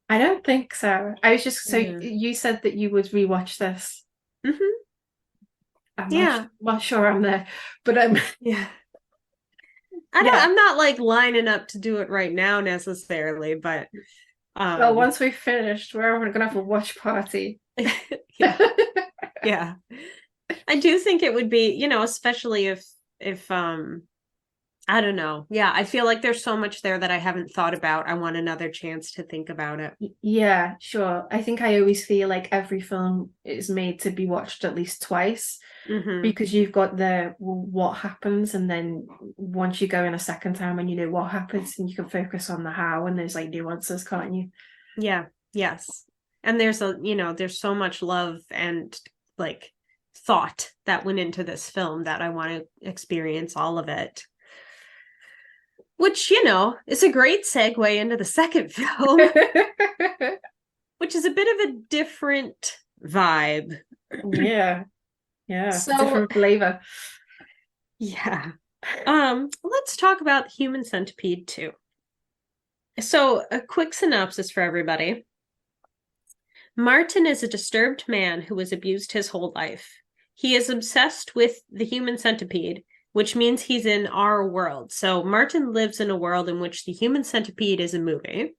I don't think so. I was just you said that you would rewatch this. I'm not sure I'm there, but yeah. I'm not like lining up to do it right now necessarily, but well, once we've finished, we're gonna have a watch party. Yeah. I do think it would be, especially if I don't know. Yeah, I feel like there's so much there that I haven't thought about. I want another chance to think about it. Yeah, sure. I think I always feel like every film is made to be watched at least twice, because you've got what happens, and then once you go in a second time and you know what happens, and you can focus on the how, and there's like nuances, can't you? Yeah, yes. And there's there's so much love and like thought that went into this film that I want to experience all of it. Which, is a great segue into the second film, which is a bit of a different vibe. Yeah. So, different flavor. Yeah. Let's talk about Human Centipede 2. So, a quick synopsis for everybody. Martin is a disturbed man who was abused his whole life. He is obsessed with the human centipede, which means he's in our world. So Martin lives in a world in which the Human Centipede is a movie,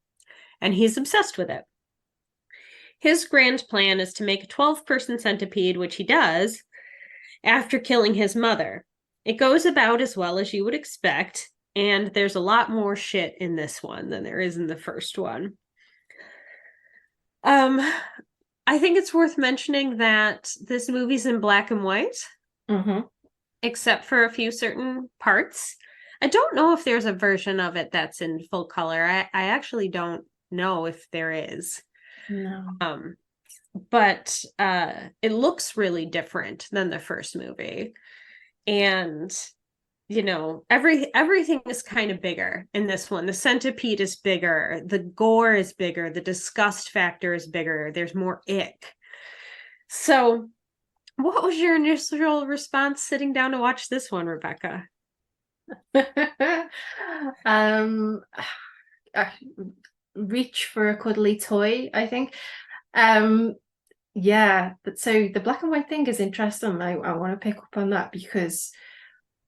and he's obsessed with it. His grand plan is to make a 12-person centipede, which he does, after killing his mother. It goes about as well as you would expect, and there's a lot more shit in this one than there is in the first one. I think it's worth mentioning that this movie's in black and white. Except for a few certain parts. I don't know if there's a version of it that's in full color. I actually don't know if there is. No. But it looks really different than the first movie. And, everything is kind of bigger in this one. The centipede is bigger. The gore is bigger. The disgust factor is bigger. There's more ick. So What was your initial response sitting down to watch this one, Rebecca? um uh, Reach for a cuddly toy, I think. um yeah, but so the black and white thing is interesting. I want to pick up on that, because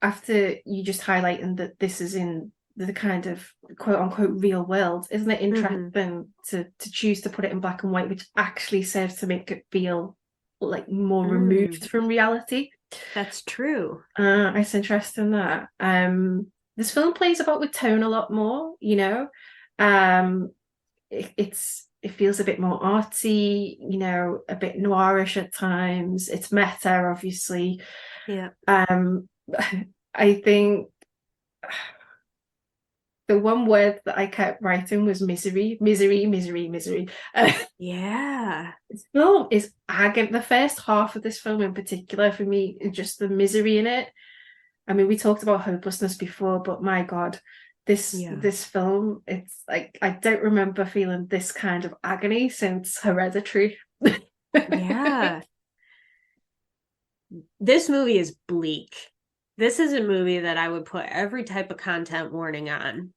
after you just highlighting that this is in the kind of quote unquote real world, isn't it interesting to choose to put it in black and white, which actually serves to make it feel like more removed from reality? That's true. It's interesting that this film plays about with tone a lot more, you know. It feels a bit more artsy, you know, a bit noirish at times. It's meta, obviously. Yeah. I think the one word that I kept writing was misery, misery, misery, misery. Yeah. This film is agony. The first half of this film in particular, for me, is just the misery in it. I mean, we talked about hopelessness before, but my God, this film, it's like I don't remember feeling this kind of agony since Hereditary. Yeah. This movie is bleak. This is a movie that I would put every type of content warning on.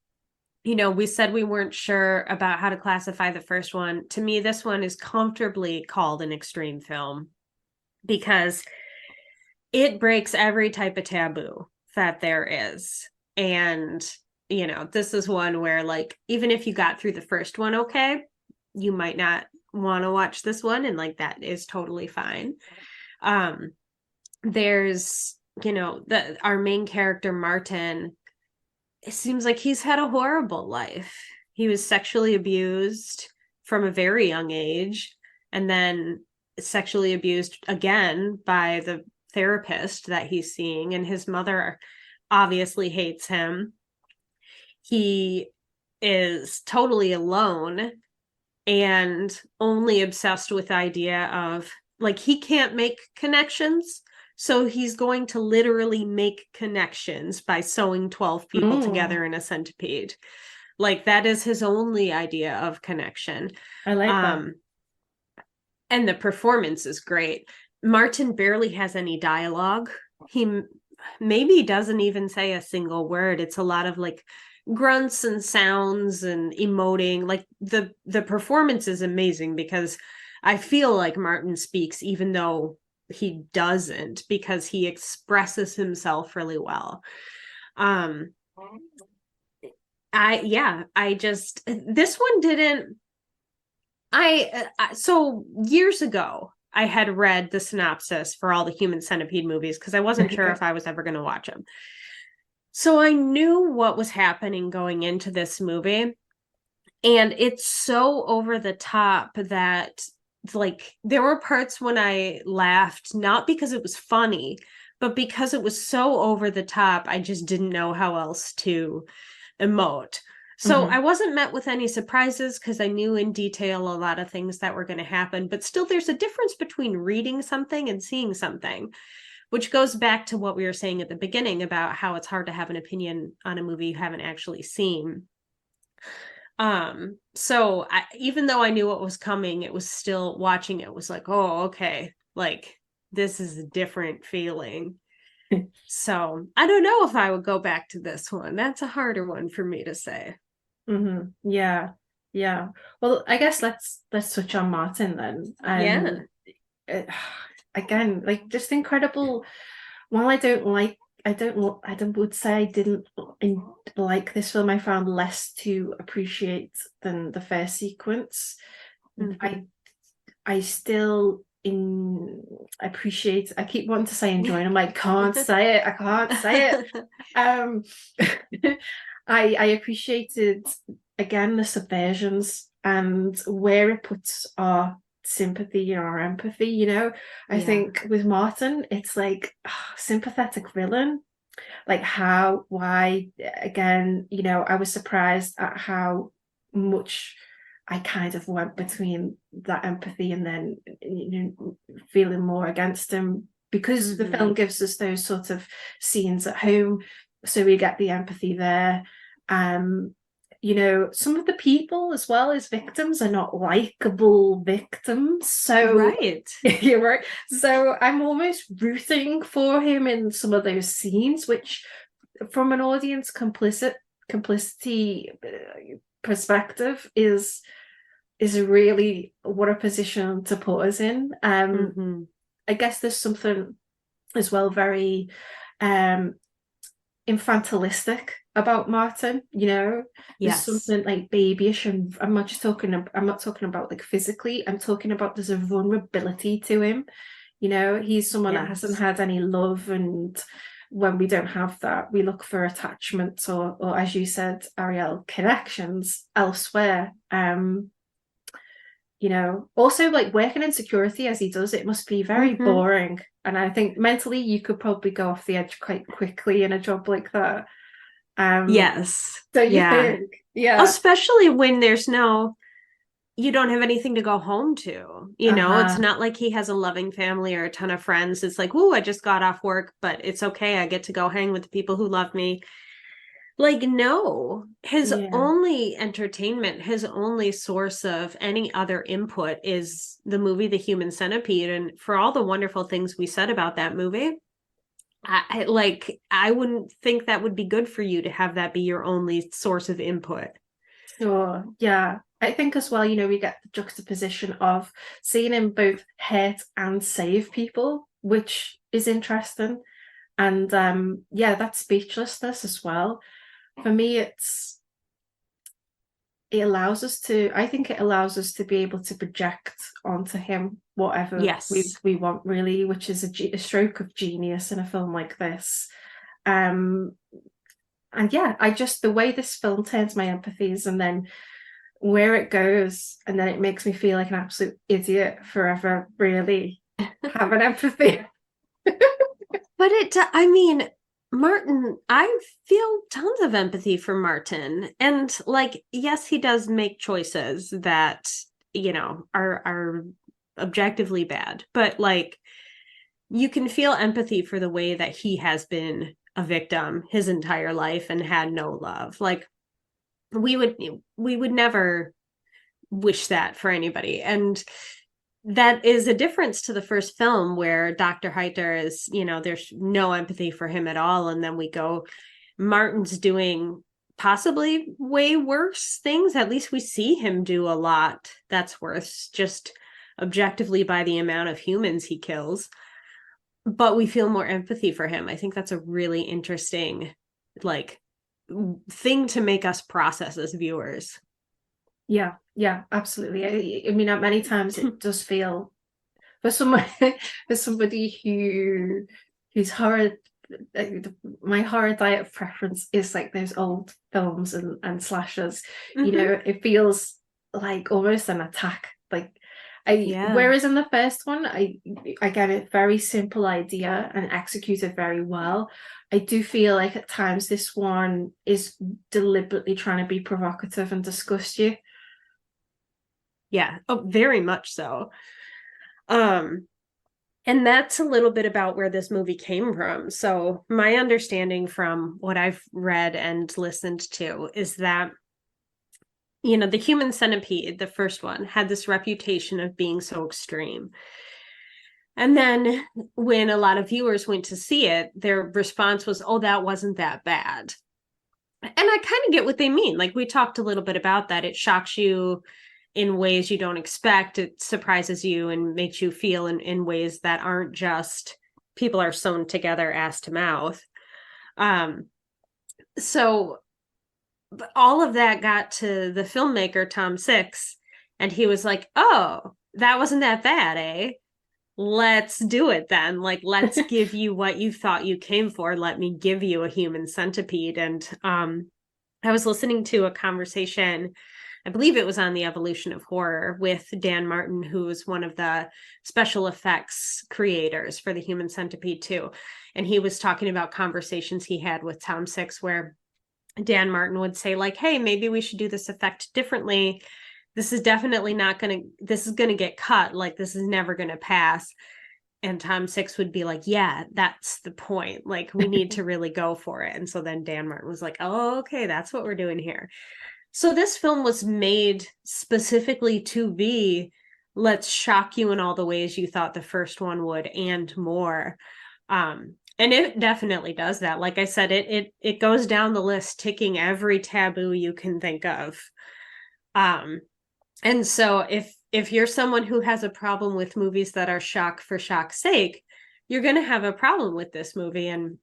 You know, we said we weren't sure about how to classify the first one. To me, this one is comfortably called an extreme film because it breaks every type of taboo that there is. And, you know, this is one where, like, even if you got through the first one okay, you might not want to watch this one, and like that is totally fine. There's, you know, our main character Martin, it seems like he's had a horrible life. He was sexually abused from a very young age, and then sexually abused again by the therapist that he's seeing, and his mother obviously hates him. He is totally alone and only obsessed with the idea of, like, he can't make connections, so he's going to literally make connections by sewing 12 people together in a centipede. Like, that is his only idea of connection. I like that. And the performance is great. Martin barely has any dialogue. He maybe doesn't even say a single word. It's a lot of like grunts and sounds and emoting. Like the performance is amazing because I feel like Martin speaks even though he doesn't, because he expresses himself really well. I just, this one didn't, so years ago I had read the synopsis for all the Human Centipede movies because I wasn't sure if I was ever going to watch them. So I knew what was happening going into this movie, and it's so over the top that, like, there were parts when I laughed, not because it was funny, but because it was so over the top, I just didn't know how else to emote. So I wasn't met with any surprises because I knew in detail a lot of things that were going to happen. But still, there's a difference between reading something and seeing something, which goes back to what we were saying at the beginning about how it's hard to have an opinion on a movie you haven't actually seen. So even though I knew what was coming, it was still, watching it was like, oh, okay, like this is a different feeling. So I don't know if I would go back to this one. That's a harder one for me to say. Yeah. Well, I guess let's touch on Martin then. Again, like, just incredible. While I would say I didn't like this film. I found less to appreciate than the first sequence. I still appreciate. I keep wanting to say enjoy, and I'm like, can't say it. I can't say it. I appreciated, again, the subversions and where it puts our sympathy and our empathy, you know. I think with Martin, it's like sympathetic villain. Like, why, again, you know, I was surprised at how much I kind of went between that empathy and then, you know, feeling more against him, because the film gives us those sort of scenes at home, so we get the empathy there. you know, some of the people as well as victims are not likable victims. So Right. you're right. So I'm almost rooting for him in some of those scenes, which from an audience complicity perspective is really what a position to put us in. I guess there's something as well very infantilistic about Martin, you know. There's something like babyish, and I'm not talking about like physically, I'm talking about there's a vulnerability to him, you know. He's someone that hasn't had any love, and when we don't have that, we look for attachments or as you said, Ariel, connections elsewhere. You know, also like working in security as he does, it must be very boring. And I think mentally you could probably go off the edge quite quickly in a job like that. Yes. So you think, yeah. Especially when you don't have anything to go home to. You know, it's not like he has a loving family or a ton of friends. It's like, oh, I just got off work, but it's okay. I get to go hang with the people who love me. Like, no, his only entertainment, his only source of any other input is the movie The Human Centipede. And for all the wonderful things we said about that movie, I wouldn't think that would be good for you to have that be your only source of input. Sure, yeah. I think as well, you know, we get the juxtaposition of seeing him both hurt and save people, which is interesting. And that speechlessness as well. For me, I think it allows us to be able to project onto him whatever we want, really, which is a stroke of genius in a film like this. And yeah, the way this film turns my empathies and then where it goes, and then it makes me feel like an absolute idiot forever, really having empathy. But Martin, I feel tons of empathy for Martin. And like, yes, he does make choices that, you know, are objectively bad, but like, you can feel empathy for the way that he has been a victim his entire life and had no love. Like, we would never wish that for anybody. And that is a difference to the first film where Dr. Heiter is, you know, there's no empathy for him at all. And then Martin's doing possibly way worse things. At least we see him do a lot that's worse, just objectively by the amount of humans he kills. But we feel more empathy for him. I think that's a really interesting, like, thing to make us process as viewers. Yeah, absolutely. I mean, many times it does feel for somebody whose horror, my horror diet preference is like those old films and slashers. You know, it feels like almost an attack. Like whereas in the first one, I get a very simple idea and executed very well. I do feel like at times this one is deliberately trying to be provocative and disgust you. Yeah, very much so. And that's a little bit about where this movie came from. So my understanding from what I've read and listened to is that, you know, The Human Centipede, the first one, had this reputation of being so extreme. And then when a lot of viewers went to see it, their response was, oh, that wasn't that bad. And I kind of get what they mean. Like, we talked a little bit about that. It shocks you in ways you don't expect. It surprises you and makes you feel in ways that aren't just people are sewn together ass to mouth. So all of that got to the filmmaker, Tom Six, and he was like, oh, that wasn't that bad, eh? Let's do it then. Like, let's give you what you thought you came for. Let me give you a Human Centipede. And I was listening to a conversation, I believe it was on the evolution of horror, with Dan Martin, who was one of the special effects creators for the Human Centipede 2. And he was talking about conversations he had with Tom Six, where Dan Martin would say, like, hey, maybe we should do this effect differently. This is definitely this is going to get cut. Like, this is never going to pass. And Tom Six would be like, yeah, that's the point. Like, we need to really go for it. And so then Dan Martin was like, oh, okay, that's what we're doing here. So this film was made specifically to be, let's shock you in all the ways you thought the first one would and more. And it definitely does that. Like I said, it goes down the list, ticking every taboo you can think of. And so if you're someone who has a problem with movies that are shock for shock's sake, you're going to have a problem with this movie. And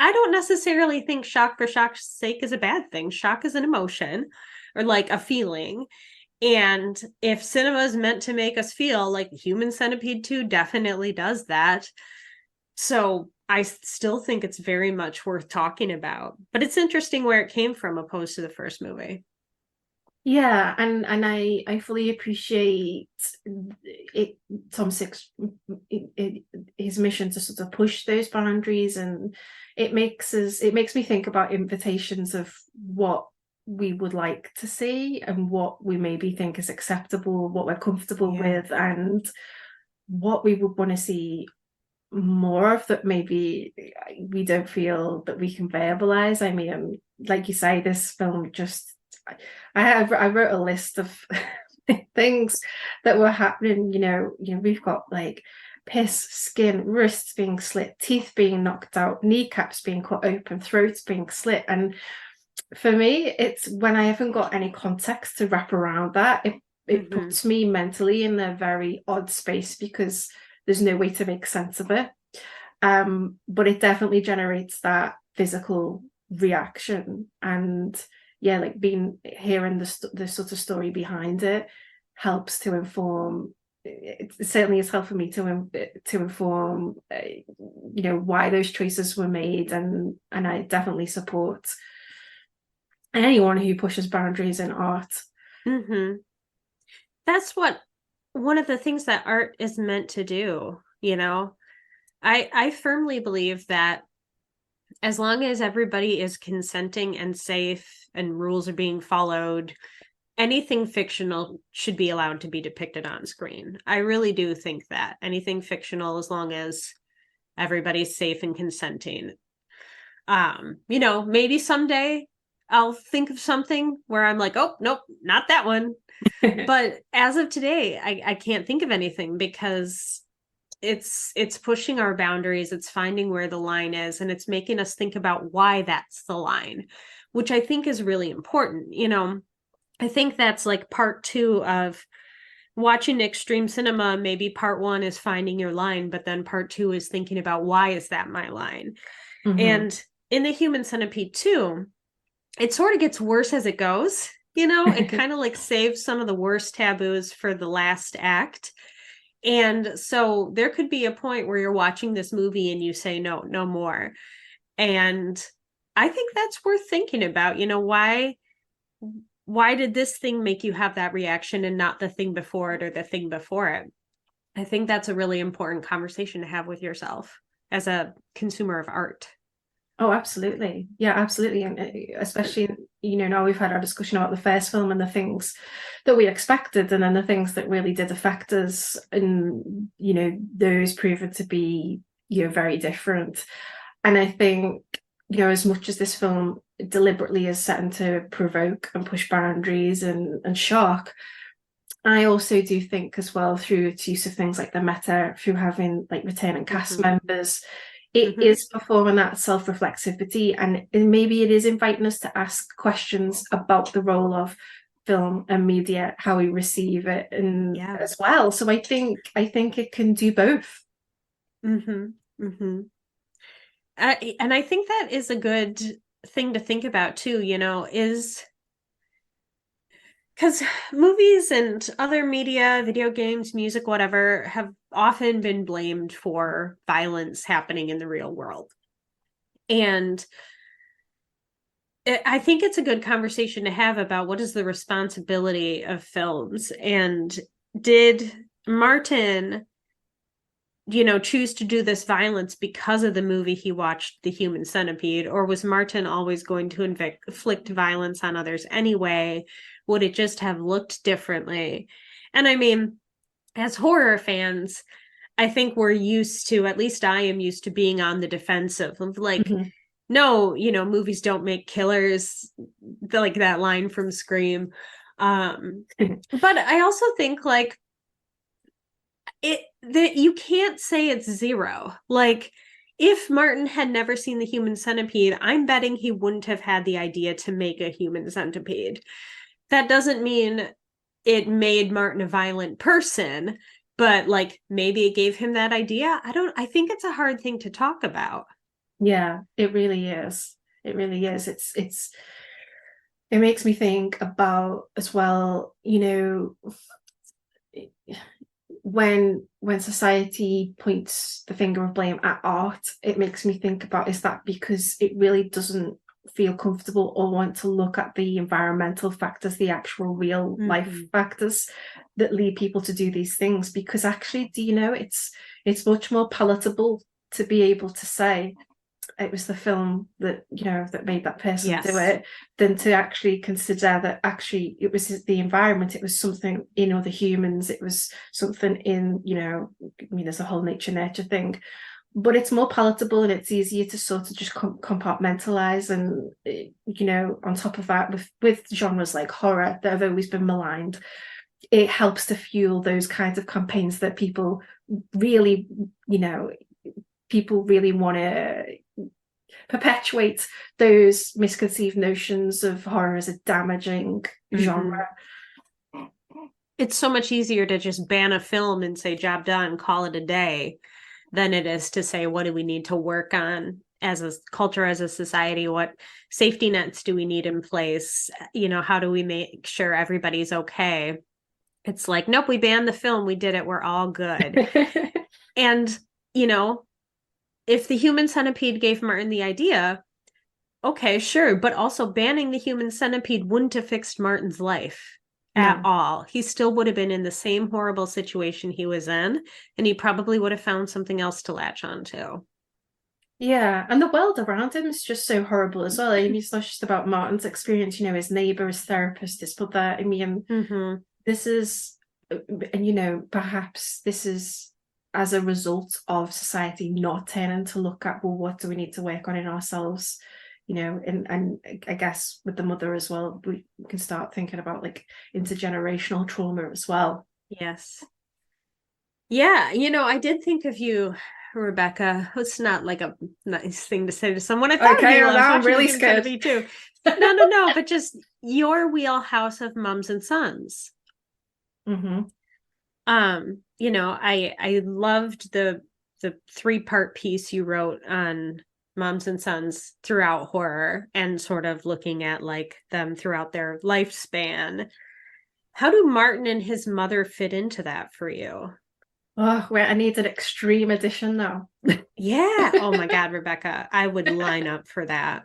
I don't necessarily think shock for shock's sake is a bad thing. Shock is an emotion or like a feeling. And if cinema is meant to make us feel, like Human Centipede 2 definitely does that. So I still think it's very much worth talking about. But it's interesting where it came from opposed to the first movie. Yeah, and I fully appreciate it, Tom Six, his mission to sort of push those boundaries, and it makes me think about invitations of what we would like to see and what we maybe think is acceptable, what we're comfortable with, and what we would want to see more of that maybe we don't feel that we can verbalize. I mean, like you say, this film just I wrote a list of things that were happening. We've got like piss, skin, wrists being slit, teeth being knocked out, kneecaps being cut open, throats being slit. And for me, it's when I haven't got any context to wrap around that, it puts me mentally in a very odd space because there's no way to make sense of it. But it definitely generates that physical reaction. And yeah, like hearing the sort of story behind it helps to inform. It certainly has helped for me to inform, why those choices were made, and I definitely support anyone who pushes boundaries in art. That's one of the things that art is meant to do. I firmly believe that as long as everybody is consenting and safe and rules are being followed, anything fictional should be allowed to be depicted on screen. I really do think that anything fictional, as long as everybody's safe and consenting. Maybe someday I'll think of something where I'm like, oh, nope, not that one. But as of today, I can't think of anything because it's pushing our boundaries. It's finding where the line is, and it's making us think about why that's the line, which I think is really important. I think that's like part 2 of watching extreme cinema. Maybe part 1 is finding your line, but then part 2 is thinking about why is that my line? And in the Human Centipede 2, it sort of gets worse as it goes. It kind of like saves some of the worst taboos for the last act. And so there could be a point where you're watching this movie and you say, no, no more. And I think that's worth thinking about. Why did this thing make you have that reaction and not the thing before it or the thing before it? I think that's a really important conversation to have with yourself as a consumer of art. Oh, absolutely. Yeah, absolutely. And especially, now we've had our discussion about the first film and the things that we expected, and then the things that really did affect us. And, those proven to be, very different. And I think, as much as this film deliberately is set to provoke and push boundaries and shock, I also do think as well, through its use of things like the meta, through having like returning cast members, it is performing that self-reflexivity, and maybe it is inviting us to ask questions about the role of film and media, how we receive it, and as well. So I think it can do both. And I think that is a good thing to think about too, is because movies and other media, video games, music, whatever, have often been blamed for violence happening in the real world. And I think it's a good conversation to have about what is the responsibility of films. And did Martin, choose to do this violence because of the movie he watched, The Human Centipede? Or was Martin always going to inflict violence on others anyway? Would it just have looked differently? And I mean, as horror fans, I think we're used to, at least I am used to being on the defensive of like, no, movies don't make killers, like that line from Scream. But I also think like that you can't say it's zero. Like if Martin had never seen the Human Centipede, I'm betting he wouldn't have had the idea to make a Human Centipede. That doesn't mean it made Martin a violent person, but like maybe it gave him that idea. I think it's a hard thing to talk about. Yeah, it really is. It really is. It makes me think about as well, when society points the finger of blame at art, it makes me think about, is that because it really doesn't feel comfortable or want to look at the environmental factors, the actual real life factors that lead people to do these things? Because actually, do you know, it's much more palatable to be able to say it was the film that that made that person do it, than to actually consider that actually it was the environment, it was something in other humans, it was something in there's a whole nature thing, but it's more palatable and it's easier to sort of just compartmentalize. And on top of that, with genres like horror that have always been maligned, it helps to fuel those kinds of campaigns that people really want to perpetuate those misconceived notions of horror as a damaging genre. It's so much easier to just ban a film and say job done, call it a day, than it is to say, what do we need to work on as a culture, as a society? What safety nets do we need in place? How do we make sure everybody's okay? It's like, nope, we banned the film, we did it, we're all good. And if the Human Centipede gave Martin the idea, okay, sure, but also banning the Human Centipede wouldn't have fixed Martin's life at all. He still would have been in the same horrible situation he was in, and he probably would have found something else to latch on to. Yeah, and the world around him is just so horrible as well. I mean, it's not just about Martin's experience, his neighbor, his therapist, his mother. I mean, this is, and perhaps this is as a result of society not turning to look at, well, what do we need to work on in ourselves? And I guess with the mother as well, we can start thinking about like intergenerational trauma as well. Yes. Yeah, I did think of you, Rebecca. It's not like a nice thing to say to someone. I thought of you. I'm really scared. Too. No, but just your wheelhouse of mums and sons. I loved the 3-part piece you wrote on moms and sons throughout horror and sort of looking at like them throughout their lifespan. How do Martin and his mother fit into that for you? Oh, wait, I need an extreme edition now. Yeah. Oh my God, Rebecca, I would line up for that.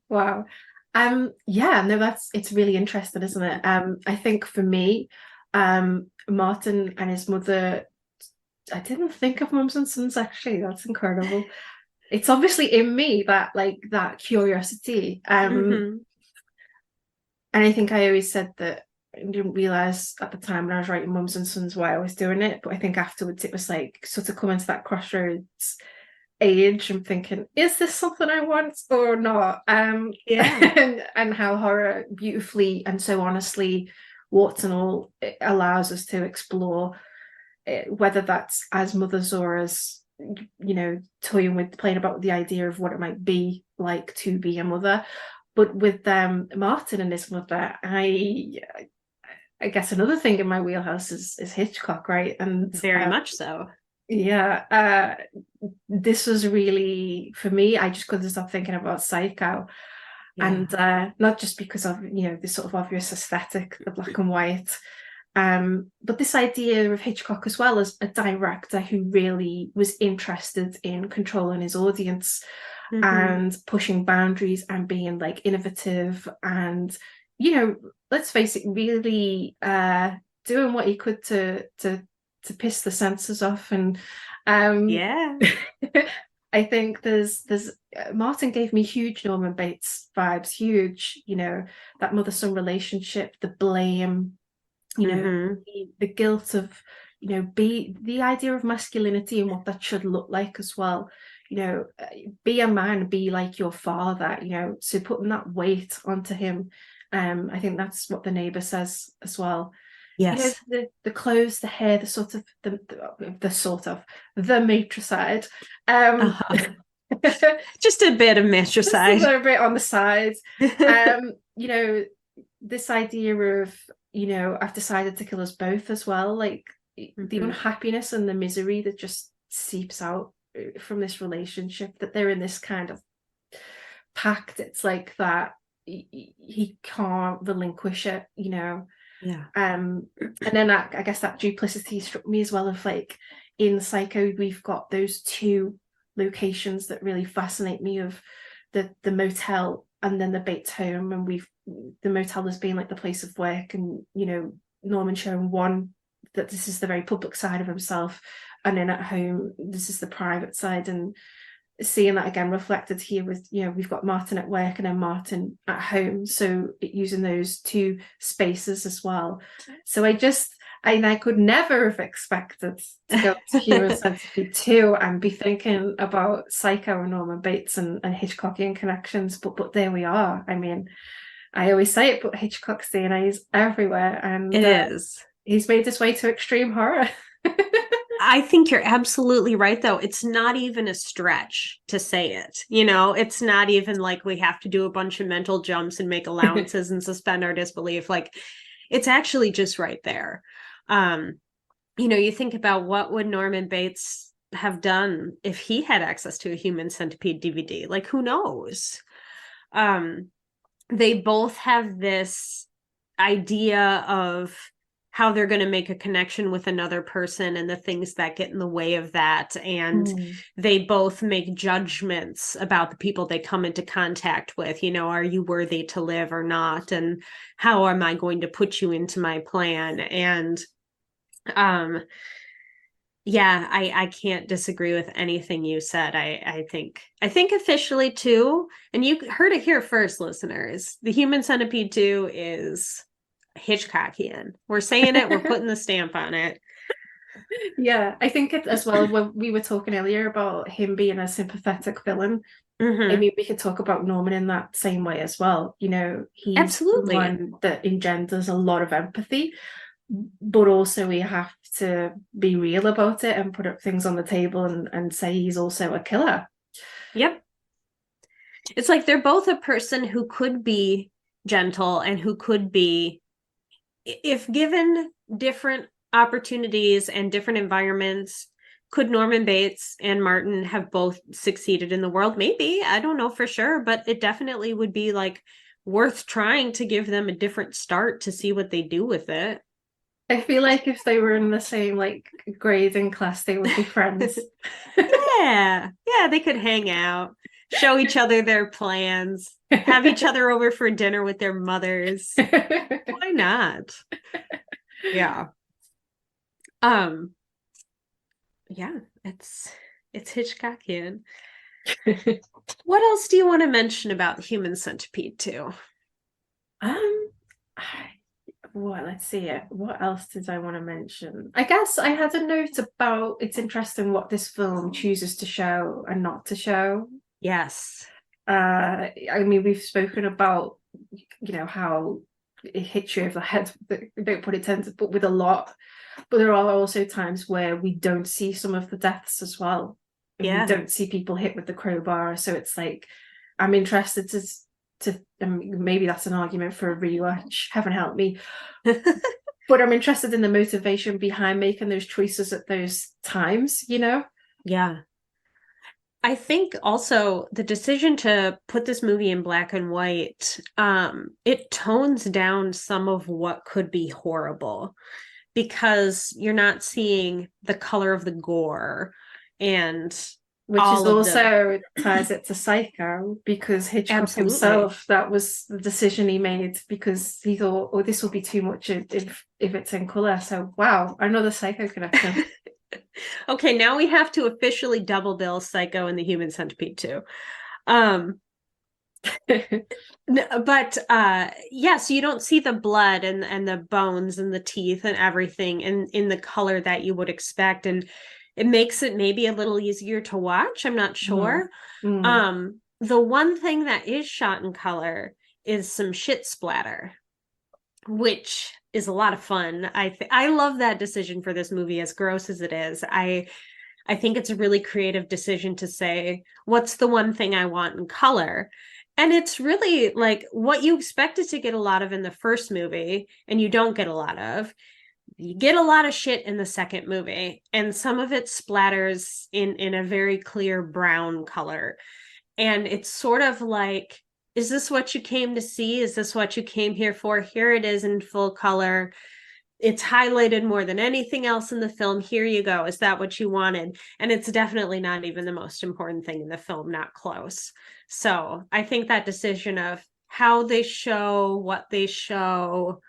Wow. Yeah, no, it's really interesting, isn't it? I think for me, Martin and his mother, I didn't think of mums and sons, actually. That's incredible. It's obviously in me, that curiosity. And I think I always said that I didn't realize at the time when I was writing mums and sons why I was doing it, but I think afterwards it was like sort of coming to that crossroads age and thinking, is this something I want or not? And how horror beautifully and so honestly, warts and all, it allows us to explore whether that's as mothers or as toying with, playing about the idea of what it might be like to be a mother. But with Martin and his mother, I guess another thing in my wheelhouse is Hitchcock, right? And very much so. Yeah, this was really, for me, I just couldn't stop thinking about Psycho. And not just because of this sort of obvious aesthetic, the black and white, but this idea of Hitchcock as well as a director who really was interested in controlling his audience and pushing boundaries and being like innovative and let's face it, really doing what he could to piss the senses off. And I think there's Martin gave me huge Norman Bates vibes, huge, that mother-son relationship, the blame, the guilt of, the idea of masculinity and what that should look like as well. be a man, be like your father, so putting that weight onto him. I think that's what the neighbor says as well. Yes. The clothes, the hair, the matricide. Just a bit of matricide. Just a little bit on the side. This idea of, I've decided to kill us both as well. Like the unhappiness and the misery that just seeps out from this relationship, that they're in this kind of pact. It's like that he can't relinquish it, Yeah. And then I guess that duplicity struck me as well, of like in Psycho we've got those two locations that really fascinate me, of the motel and then the Bates home, and the motel as being like the place of work, and Norman showing one that this is the very public side of himself, and then at home this is the private side, and seeing that again reflected here with we've got Martin at work and then Martin at home, so using those two spaces as well. So I could never have expected to go to Human Centipede 2 and be thinking about Psycho and Norman Bates and Hitchcockian connections, but there we are. I mean, I always say it, but Hitchcock's DNA is everywhere, and it is. He's made his way to extreme horror. I think you're absolutely right, though. It's not even a stretch to say it. It's not even like we have to do a bunch of mental jumps and make allowances and suspend our disbelief. Like, it's actually just right there. You think about what would Norman Bates have done if he had access to a Human Centipede DVD? Like, who knows? They both have this idea of how they're going to make a connection with another person and the things that get in the way of that. And they both make judgments about the people they come into contact with. Are you worthy to live or not? And how am I going to put you into my plan? And I can't disagree with anything you said. I think officially too, and you heard it here first, listeners, the Human Centipede 2 is Hitchcockian. We're saying it, we're putting the stamp on it. Yeah, I think it as well, when we were talking earlier about him being a sympathetic villain, I mean, we could talk about Norman in that same way as well. He's absolutely one that engenders a lot of empathy, but also we have to be real about it and put up things on the table and say he's also a killer. Yep. It's like they're both a person who could be gentle and who could be, if given different opportunities and different environments, could Norman Bates and Martin have both succeeded in the world? Maybe. I don't know for sure, but it definitely would be like worth trying to give them a different start to see what they do with it. I feel like if they were in the same like grade in class, they would be friends. Yeah, they could hang out, show each other their plans, have each other over for dinner with their mothers. Why not? Yeah. Yeah, it's Hitchcockian. What else do you want to mention about Human Centipede 2? Well, let's see it. What else did I want to mention? I guess I had a note about, it's interesting what this film chooses to show and not to show. Yes. I mean, we've spoken about, how it hits you over the head, don't put it intended, but with a lot. But there are also times where we don't see some of the deaths as well. And we don't see people hit with the crowbar. So it's like, I'm interested to maybe that's an argument for a rewatch, heaven help me. But I'm interested in the motivation behind making those choices at those times, Yeah. I think also the decision to put this movie in black and white, it tones down some of what could be horrible, because you're not seeing the color of the gore, and which is also ties it to Psycho, because Hitchcock himself, that was the decision he made, because he thought, oh, this will be too much if it's in color. So wow, another Psycho connection. Okay, now we have to officially double bill Psycho and the Human Centipede 2. But so you don't see the blood and the bones and the teeth and everything in the color that you would expect. And it makes it maybe a little easier to watch. I'm not sure. The one thing that is shot in color is some shit splatter, which is a lot of fun. I love that decision for this movie, as gross as it is. I think it's a really creative decision to say, what's the one thing I want in color? And it's really like what you expected to get a lot of in the first movie, and you don't get a lot of. You get a lot of shit in the second movie, and some of it splatters in a very clear brown color. And it's sort of like, is this what you came to see? Is this what you came here for? Here it is in full color. It's highlighted more than anything else in the film. Here you go. Is that what you wanted? And it's definitely not even the most important thing in the film, not close. So I think that decision of how they show, what they show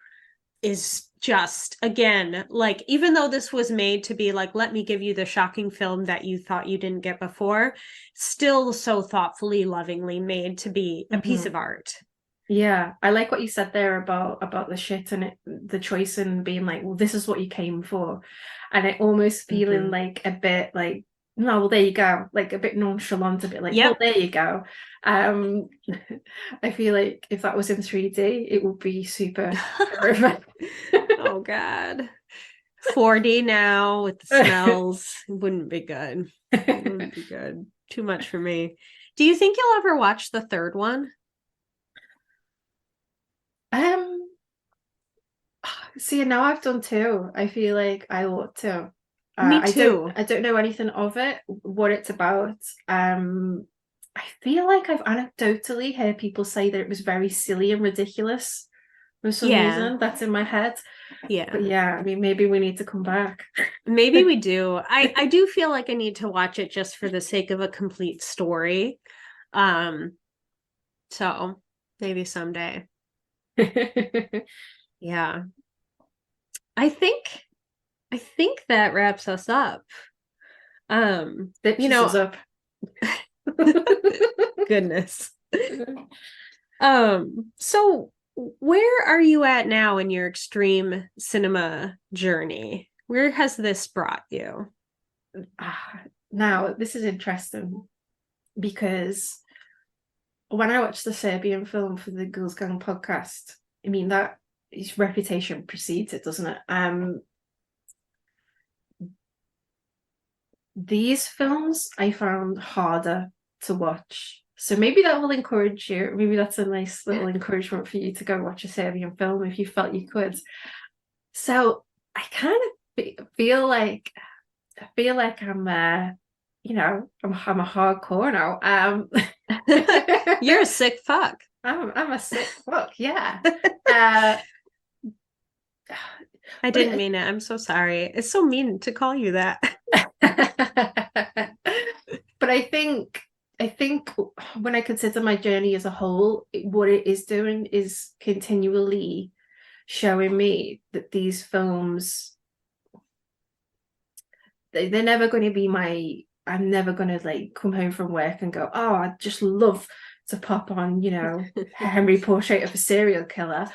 is just, again, like, even though this was made to be like, let me give you the shocking film that you thought you didn't get before, still so thoughtfully, lovingly made to be a piece of art. Yeah, I like what you said there about the shit and the choice and being like, well, this is what you came for, and it almost feeling like a bit like, no, well, there you go, like a bit nonchalant, a bit like, well, there you go. I feel like if that was in 3D, it would be super horrific. Oh God, 4D now with the smells, it wouldn't be good. It wouldn't be good. Too much for me. Do you think you'll ever watch the third one? See, now I've done two. I feel like I ought to. Me too. I don't know anything of it, what it's about. I feel like I've anecdotally heard people say that it was very silly and ridiculous for some reason. That's in my head. Yeah. But yeah, I mean, maybe we need to come back. Maybe we do. I do feel like I need to watch it just for the sake of a complete story. So maybe someday. Yeah. I think that wraps us up. Us up. Goodness. So where are you at now in your extreme cinema journey? Where has this brought you? Now, this is interesting because when I watched the Serbian film for the Ghouls Gang podcast, I mean, that his reputation precedes it, doesn't it? These films I found harder to watch. So maybe that will encourage you. Maybe that's a nice little encouragement for you to go watch a Serbian film if you felt you could. So I kind of feel like I'm I'm a hardcore now. You're a sick fuck. I'm a sick fuck, yeah. I didn't mean it. I'm so sorry. It's so mean to call you that. But I think when I consider my journey as a whole, what it is doing is continually showing me that these films, they're never going to be I'm never going to like come home from work and go, oh, I just love to pop on, Henry Portrait of a Serial Killer.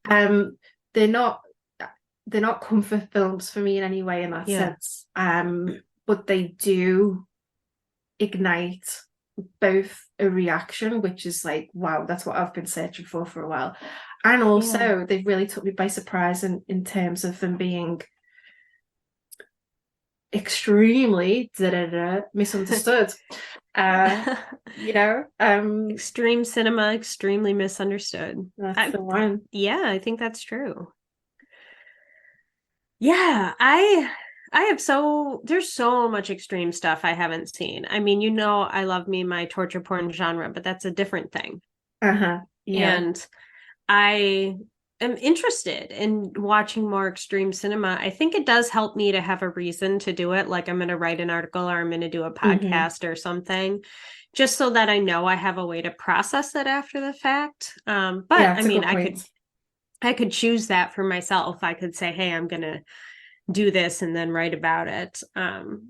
They're not comfort films for me in any way in that sense. But they do ignite both a reaction, which is like, wow, that's what I've been searching for a while. And also they've really took me by surprise in terms of them being extremely misunderstood. Extreme cinema, extremely misunderstood. That's the one. Yeah, I think that's true. Yeah, I have there's so much extreme stuff I haven't seen. I mean, I love me my torture porn genre, but that's a different thing. Yeah. And I am interested in watching more extreme cinema. I think it does help me to have a reason to do it. Like I'm going to write an article or I'm going to do a podcast or something, just so that I know I have a way to process it after the fact. But I mean, I could choose that for myself. I could say, hey, I'm going to do this and then write about it.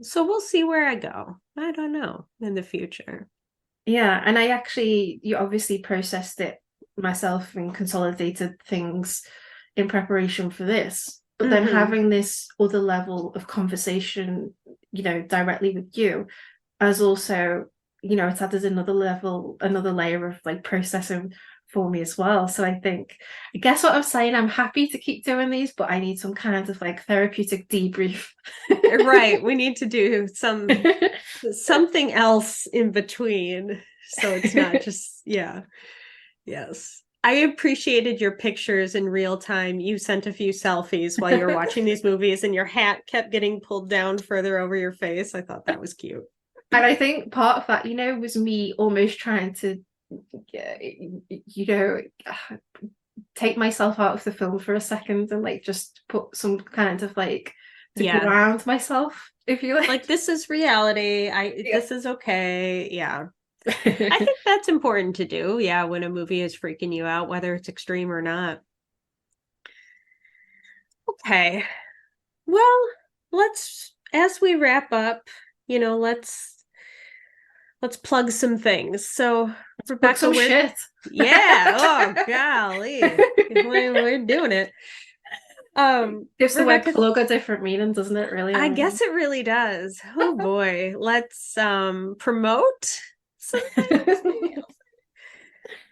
So we'll see where I go. I don't know in the future. Yeah. And you obviously processed it myself and consolidated things in preparation for this. But then having this other level of conversation, directly with you, as also, it's added another layer of like processing for me as well. So I guess what I'm saying, I'm happy to keep doing these, but I need some kind of like therapeutic debrief. Right. We need to do something else in between. So it's not just, yeah. Yes. I appreciated your pictures in real time. You sent a few selfies while you were watching these movies and your hat kept getting pulled down further over your face. I thought that was cute. And I think part of that, was me almost trying to, take myself out of the film for a second and like just put some kind of like to ground myself, if you like. Like, this is reality. This is okay. Yeah. I think that's important to do. Yeah, when a movie is freaking you out, whether it's extreme or not. Okay. Well, as we wrap up, let's plug some things. So, Rebecca, some shit. Yeah. Oh, golly. We're doing it. Gives the word plug a different meaning, doesn't it, really? I guess it really does. Oh boy. Let's promote something.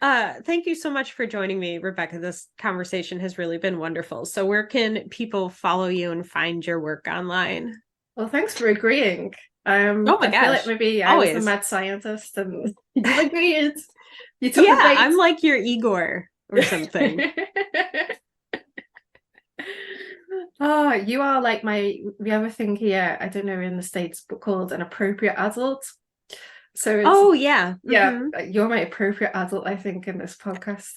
Thank you so much for joining me, Rebecca. This conversation has really been wonderful. So where can people follow you and find your work online? Well, thanks for agreeing. Oh my gosh. I feel like maybe I was a mad scientist and you agreed. You took the bait. I'm like your Igor or something. Oh, you are like we have a thing here, I don't know in the States, but called an appropriate adult. So yeah. You're my appropriate adult, I think, in this podcast.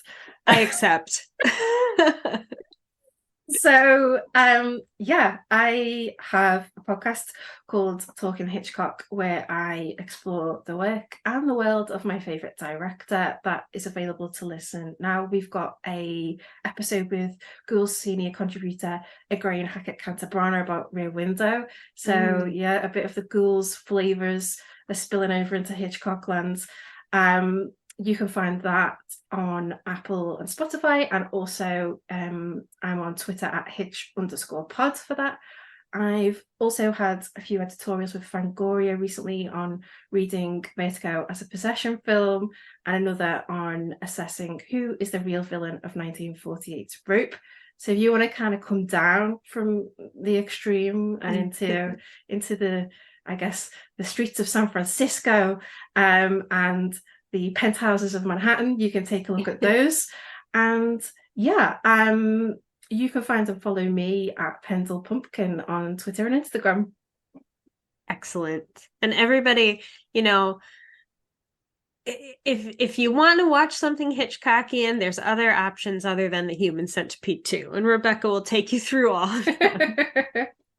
I accept. So I have a podcast called Talking Hitchcock, where I explore the work and the world of my favorite director. That is available to listen now. We've got a episode with Ghouls senior contributor Igraine Hackett-Cantabrana about Rear Window. So a bit of the Ghouls flavors are spilling over into Hitchcock lands. You can find that on Apple and Spotify, and also I'm on Twitter at @hitch_pod for that. I've also had a few editorials with Fangoria recently on reading Vertigo as a possession film, and another on assessing who is the real villain of 1948's Rope. So if you want to kind of come down from the extreme and into the, I guess, the streets of San Francisco and the penthouses of Manhattan, you can take a look at those. And you can find and follow me at Pendle Pumpkin on Twitter and Instagram. Excellent. And everybody, if you want to watch something Hitchcockian, there's other options other than the Human Centipede too. And Rebecca will take you through all of them.